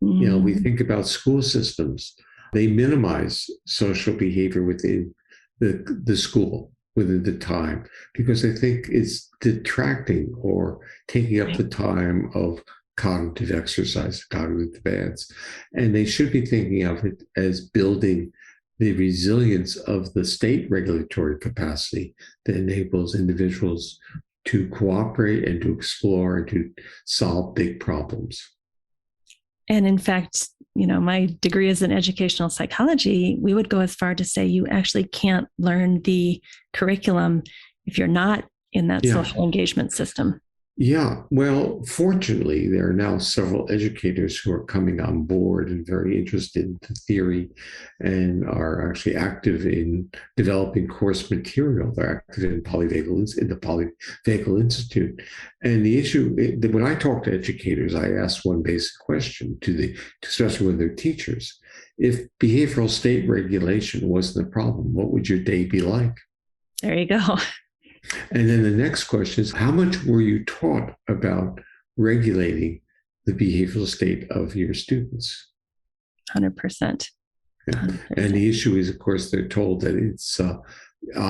We think about school systems. They minimize social behavior within the school, within the time, because they think it's detracting or taking up the time of cognitive exercise, cognitive advance. And they should be thinking of it as building the resilience of the state regulatory capacity that enables individuals to cooperate and to explore and to solve big problems. And in fact, my degree is in educational psychology. We would go as far to say you actually can't learn the curriculum if you're not in that social engagement system. Yeah, well, fortunately, there are now several educators who are coming on board and very interested in the theory and are actually active in developing course material. They're active in the Polyvagal Institute. And the issue, when I talk to educators, I ask one basic question especially when they're teachers. If behavioral state regulation wasn't a problem, what would your day be like? There you go. And then the next question is, how much were you taught about regulating the behavioral state of your students? 100%. Yeah. And the issue is, of course, they're told that it's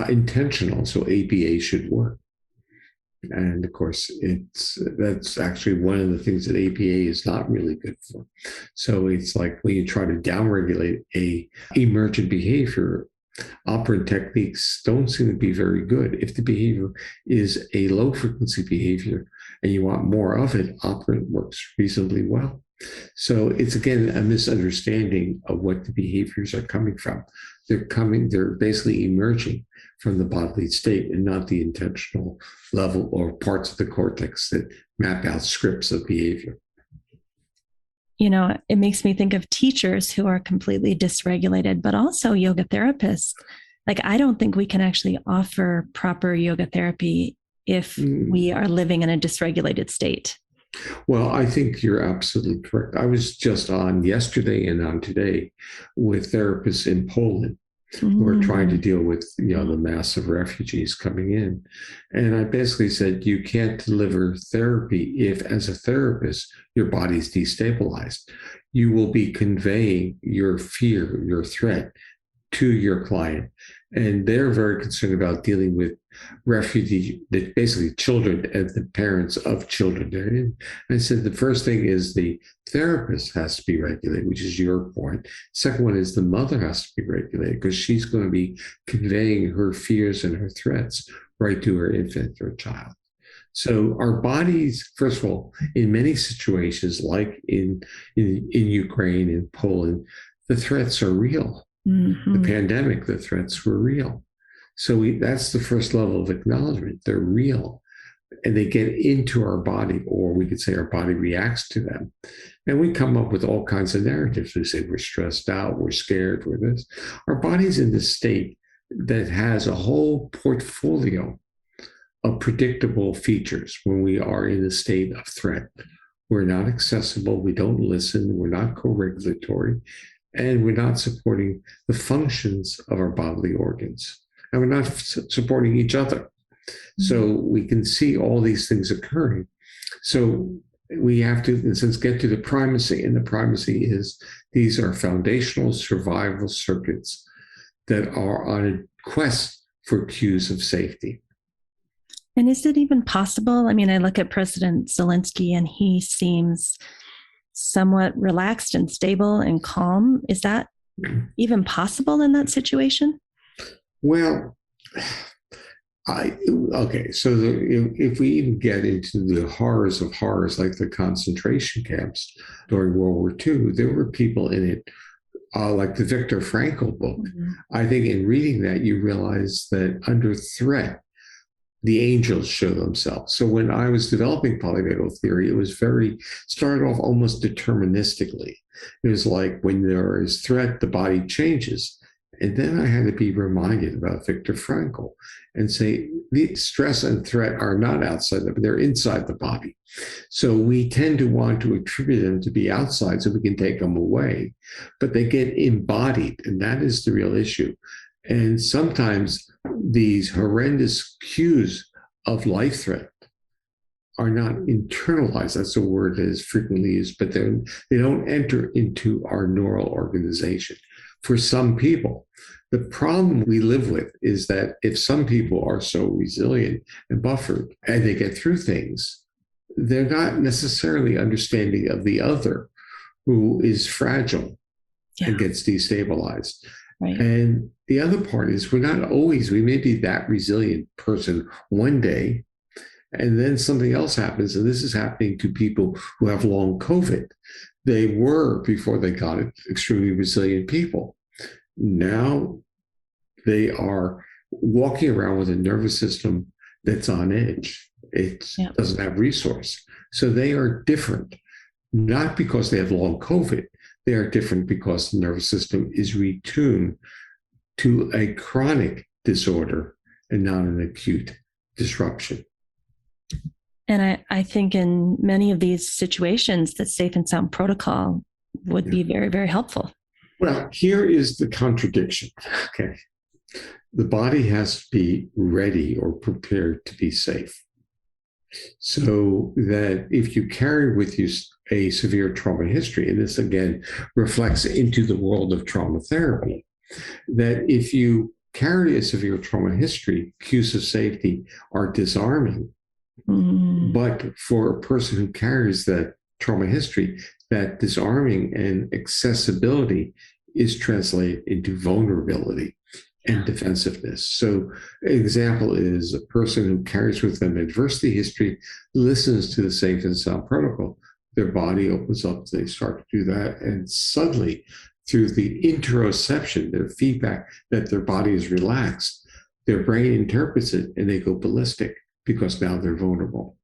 intentional, so ABA should work. And of course, that's actually one of the things that ABA is not really good for. So it's like when you try to downregulate a emergent behavior, operant techniques don't seem to be very good. If the behavior is a low frequency behavior and you want more of it, operant works reasonably well. So it's, again, a misunderstanding of what the behaviors are coming from. They're basically emerging from the bodily state and not the intentional level or parts of the cortex that map out scripts of behavior. It makes me think of teachers who are completely dysregulated, but also yoga therapists. Like, I don't think we can actually offer proper yoga therapy if we are living in a dysregulated state. Well, I think you're absolutely correct. I was just on yesterday and on today with therapists in Poland who are trying to deal with, the massive refugees coming in. And I basically said, you can't deliver therapy if, as a therapist, your body's destabilized. You will be conveying your fear, your threat to your client. And they're very concerned about dealing with refugees, basically children and the parents of children. And I said, the first thing is the therapist has to be regulated, which is your point. Second one is the mother has to be regulated because she's going to be conveying her fears and her threats right to her infant or child. So our bodies, first of all, in many situations, like in Ukraine, in Poland, the threats are real. The pandemic, the threats were real. So that's the first level of acknowledgement. They're real. and they get into our body, or we could say our body reacts to them. And we come up with all kinds of narratives. We say we're stressed out, we're scared, we're this. Our body's in this state that has a whole portfolio of predictable features when we are in a state of threat. We're not accessible, we don't listen, we're not co-regulatory, and we're not supporting the functions of our bodily organs. And we're not supporting each other. So we can see all these things occurring. So we have to, in a sense, get to the primacy. And the primacy is these are foundational survival circuits that are on a quest for cues of safety. And is it even possible? I mean, I look at President Zelensky and he seems somewhat relaxed and stable and calm. Is that even possible in that situation? Well, if we even get into the horrors of horrors, like the concentration camps during World War II, there were people in it, like the Viktor Frankl book. Mm-hmm. I think in reading that, you realize that under threat, the angels show themselves. So when I was developing polyvagal theory, it was started off almost deterministically. It was like when there is threat, the body changes. And then I had to be reminded about Viktor Frankl and say, the stress and threat are not outside, but they're inside the body. So we tend to want to attribute them to be outside so we can take them away, but they get embodied, and that is the real issue. And sometimes these horrendous cues of life threat are not internalized. That's a word that is frequently used, but they don't enter into our neural organization. For some people, the problem we live with is that if some people are so resilient and buffered and they get through things, they're not necessarily understanding of the other who is fragile and gets destabilized. Right. And the other part is we may be that resilient person one day, and then something else happens. And this is happening to people who have long COVID. They were, before they got it, extremely resilient people. Now they are walking around with a nervous system that's on edge. It doesn't have resource. So they are different, not because they have long COVID. They are different because the nervous system is retuned to a chronic disorder and not an acute disruption. And I think in many of these situations, that safe and sound protocol would be very, very helpful. Well, here is the contradiction. Okay. The body has to be ready or prepared to be safe. So that if you carry with you a severe trauma history, and this again reflects into the world of trauma therapy, that if you carry a severe trauma history, cues of safety are disarming. Mm. But for a person who carries that trauma history, that disarming and accessibility is translated into vulnerability and defensiveness. So an example is a person who carries with them adversity history, listens to the safe and sound protocol, their body opens up, they start to do that, and suddenly through the interoception, their feedback that their body is relaxed, their brain interprets it and they go ballistic because now they're vulnerable.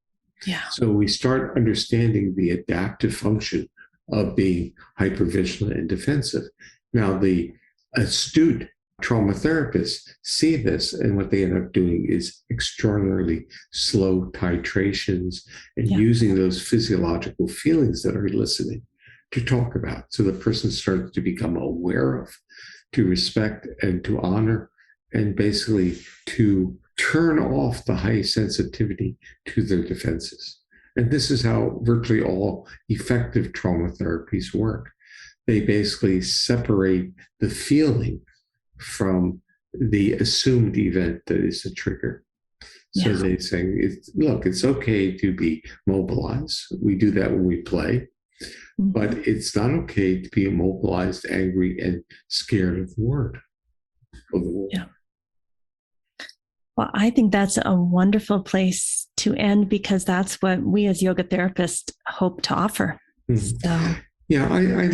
Yeah. So we start understanding the adaptive function of being hypervigilant and defensive. Now, the astute trauma therapists see this, and what they end up doing is extraordinarily slow titrations and using those physiological feelings that are elicited to talk about. So the person starts to become aware of, to respect and to honor, and basically to turn off the high sensitivity to their defenses. And this is how virtually all effective trauma therapies work. They basically separate the feeling from the assumed event that is the trigger. So they say, look, it's okay to be mobilized. We do that when we play. Mm-hmm. But it's not okay to be immobilized, angry, and scared of the word. Yeah. Well, I think that's a wonderful place to end, because that's what we as yoga therapists hope to offer. Mm-hmm. So. Yeah, I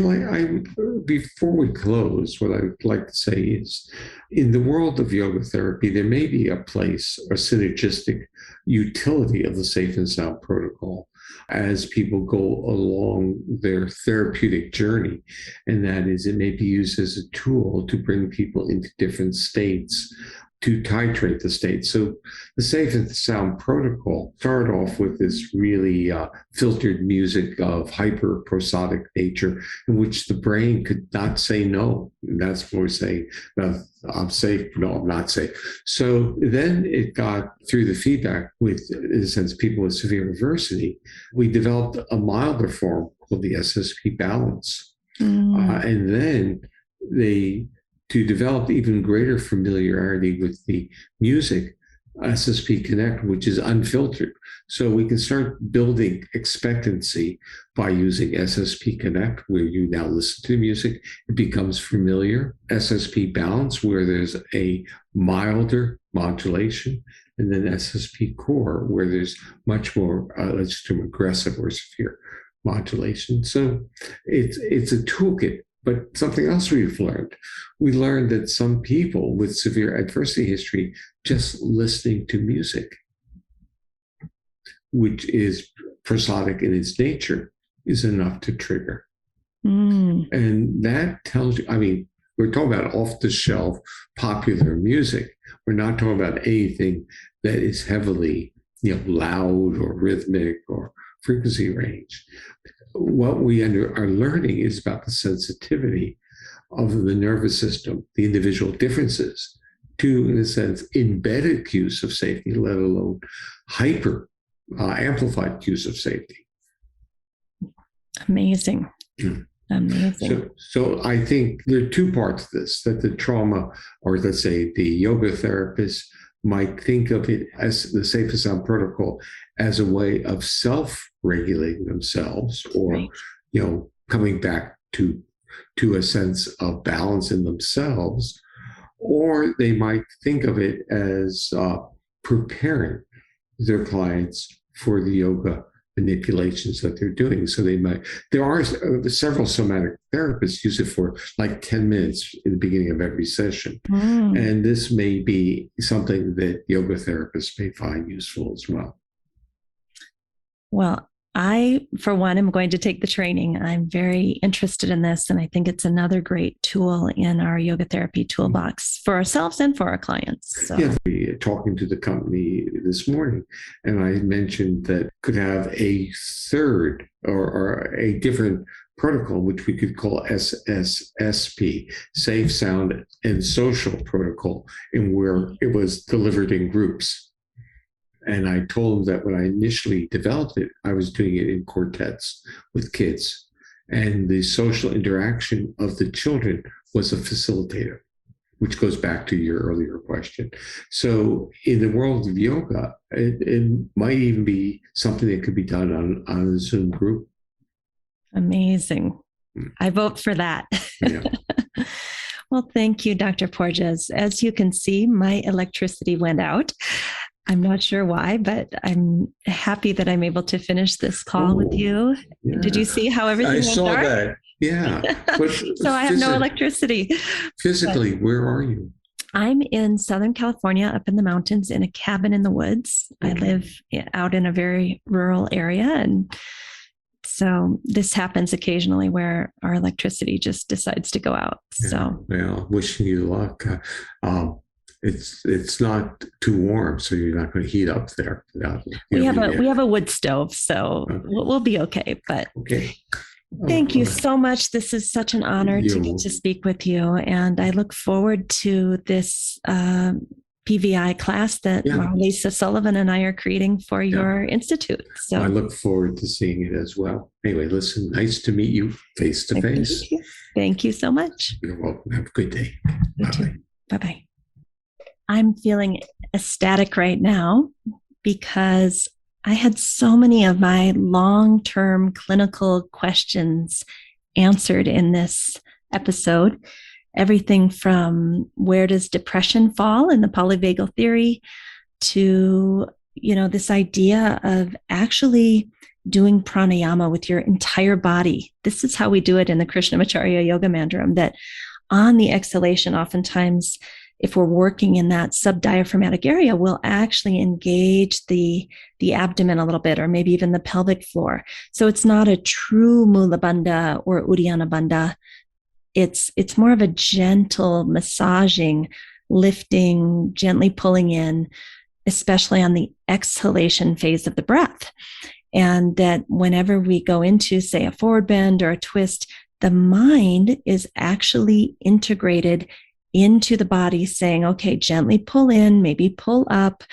before we close, what I would like to say is In the world of yoga therapy, there may be a place or synergistic utility of the safe and sound protocol as people go along their therapeutic journey. And that is, it may be used as a tool to bring people into different states, to titrate the state. So the safe and sound protocol started off with this really filtered music of hyper prosodic nature in which the brain could not say no. And that's what we're saying. No, I'm safe. No, I'm not safe. So then it got through the feedback with, in a sense, people with severe adversity. We developed a milder form called the SSP balance. And then to develop even greater familiarity with the music, SSP Connect, which is unfiltered. So we can start building expectancy by using SSP Connect, where you now listen to the music, it becomes familiar. SSP Balance, where there's a milder modulation, and then SSP Core, where there's much more, let's do aggressive or severe modulation. So it's a toolkit. But something else we learned that some people with severe adversity history, just listening to music, which is prosodic in its nature, is enough to trigger. And that tells you, I mean, we're talking about off-the-shelf popular music. We're not talking about anything that is heavily, loud or rhythmic or frequency range. What we are learning is about the sensitivity of the nervous system, the individual differences to, in a sense, embedded cues of safety, let alone hyper amplified cues of safety. Amazing. Amazing. So I think there are two parts to this, that the trauma, or let's say the yoga therapist, might think of it as the safe and sound protocol as a way of self-regulating themselves, or right, coming back to a sense of balance in themselves. Or they might think of it as preparing their clients for the yoga manipulations that they're doing. So there are several somatic therapists use it for like 10 minutes in the beginning of every session. And this may be something that yoga therapists may find useful as well. Well, I, for one, am going to take the training. I'm very interested in this, and I think it's another great tool in our yoga therapy toolbox for ourselves and for our clients. So. Yeah, talking to the company this morning, and I mentioned that could have a third or a different protocol, which we could call SSSP, Safe, Sound, and Social Protocol, and where it was delivered in groups. And I told them that when I initially developed it, I was doing it in quartets with kids. And the social interaction of the children was a facilitator, which goes back to your earlier question. So in the world of yoga, it might even be something that could be done on a Zoom group. Amazing. I vote for that. Yeah. Well, thank you, Dr. Porges. As you can see, my electricity went out. I'm not sure why, but I'm happy that I'm able to finish this call with you. Yeah. Did you see how everything went dark? I saw that. Yeah. But so I have no electricity. Physically, where are you? I'm in Southern California, up in the mountains, in a cabin in the woods. Okay. I live out in a very rural area. And so this happens occasionally where our electricity just decides to go out. Yeah. So, well, wishing you luck. It's not too warm, so you're not going to heat up there. We have a wood stove, so okay. We'll be okay. But okay. Thank you so much. This is such an honor to get to speak with you, and I look forward to this PVI class that Lisa Sullivan and I are creating for your institute. So I look forward to seeing it as well. Anyway, listen, nice to meet you face to face. Thank you so much. You're welcome. Have a good day. You too. Bye-bye. I'm feeling ecstatic right now because I had so many of my long-term clinical questions answered in this episode. Everything from where does depression fall in the polyvagal theory to, this idea of actually doing pranayama with your entire body. This is how we do it in the Krishnamacharya Yoga Mandaram, that on the exhalation, oftentimes if we're working in that subdiaphragmatic area, we'll actually engage the abdomen a little bit, or maybe even the pelvic floor. So it's not a true Mula Bandha or Uddiyana Bandha. It's more of a gentle massaging, lifting, gently pulling in, especially on the exhalation phase of the breath. And that whenever we go into, say, a forward bend or a twist, the mind is actually integrated into the body, saying, okay, gently pull in, maybe pull up.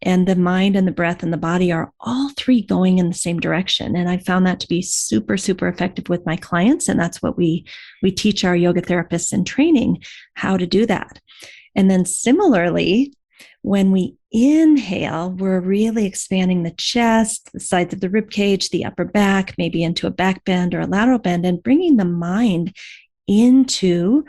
And the mind and the breath and the body are all three going in the same direction. And I found that to be super, super effective with my clients. And that's what we teach our yoga therapists in training, how to do that. And then similarly, when we inhale, we're really expanding the chest, the sides of the rib cage, the upper back, maybe into a back bend or a lateral bend, and bringing the mind into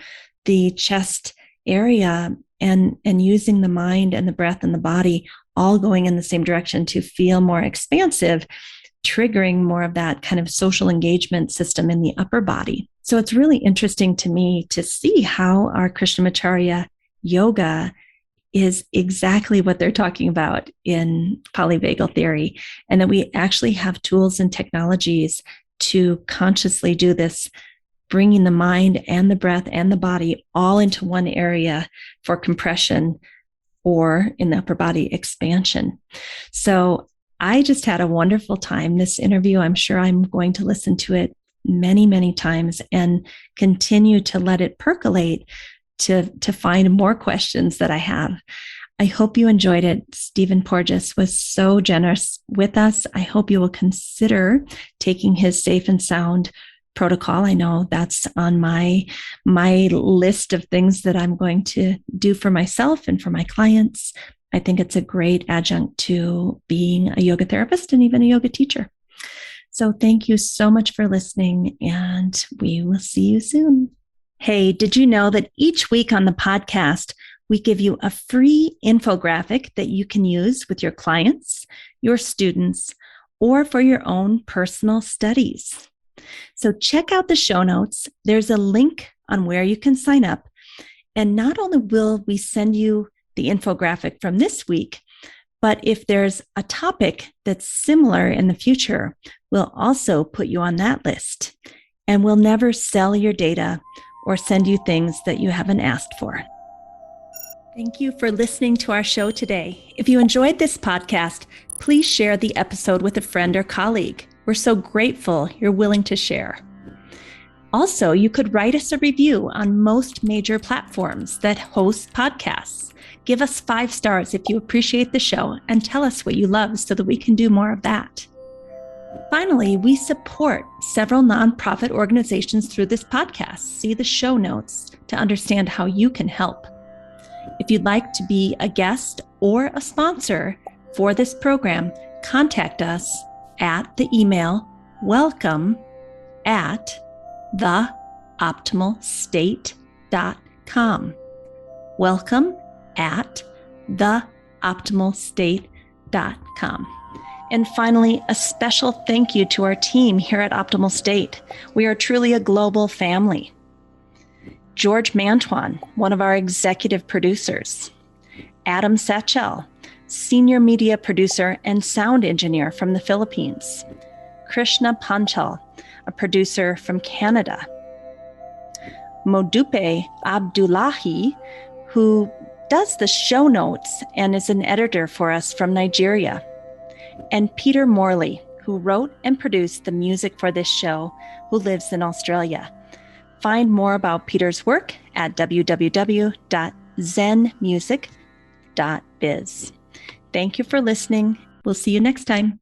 the chest area and using the mind and the breath and the body all going in the same direction to feel more expansive, triggering more of that kind of social engagement system in the upper body. So it's really interesting to me to see how our Krishnamacharya yoga is exactly what they're talking about in polyvagal theory, and that we actually have tools and technologies to consciously do this, bringing the mind and the breath and the body all into one area for compression, or in the upper body expansion. So I just had a wonderful time. This interview, I'm sure I'm going to listen to it many, many times and continue to let it percolate to find more questions that I have. I hope you enjoyed it. Stephen Porges was so generous with us. I hope you will consider taking his Safe and Sound protocol. I know that's on my list of things that I'm going to do for myself and for my clients. I think it's a great adjunct to being a yoga therapist and even a yoga teacher. So thank you so much for listening, and we will see you soon. Hey, did you know that each week on the podcast, we give you a free infographic that you can use with your clients, your students, or for your own personal studies? So check out the show notes. There's a link on where you can sign up. And not only will we send you the infographic from this week, but if there's a topic that's similar in the future, we'll also put you on that list. And we'll never sell your data or send you things that you haven't asked for. Thank you for listening to our show today. If you enjoyed this podcast, please share the episode with a friend or colleague. We're so grateful you're willing to share. Also, you could write us a review on most major platforms that host podcasts. Give us 5 stars if you appreciate the show, and tell us what you love so that we can do more of that. Finally, we support several nonprofit organizations through this podcast. See the show notes to understand how you can help. If you'd like to be a guest or a sponsor for this program, contact us at the email welcome@theoptimalstate.com. welcome@theoptimalstate.com. And finally, a special thank you to our team here at Optimal State. We are truly a global family. George Mantuan, one of our executive producers. Adam Satchel, senior media producer and sound engineer from the Philippines. Krishna Panchal, a producer from Canada. Modupe Abdullahi, who does the show notes and is an editor for us from Nigeria. And Peter Morley, who wrote and produced the music for this show, who lives in Australia. Find more about Peter's work at www.zenmusic.biz. Thank you for listening. We'll see you next time.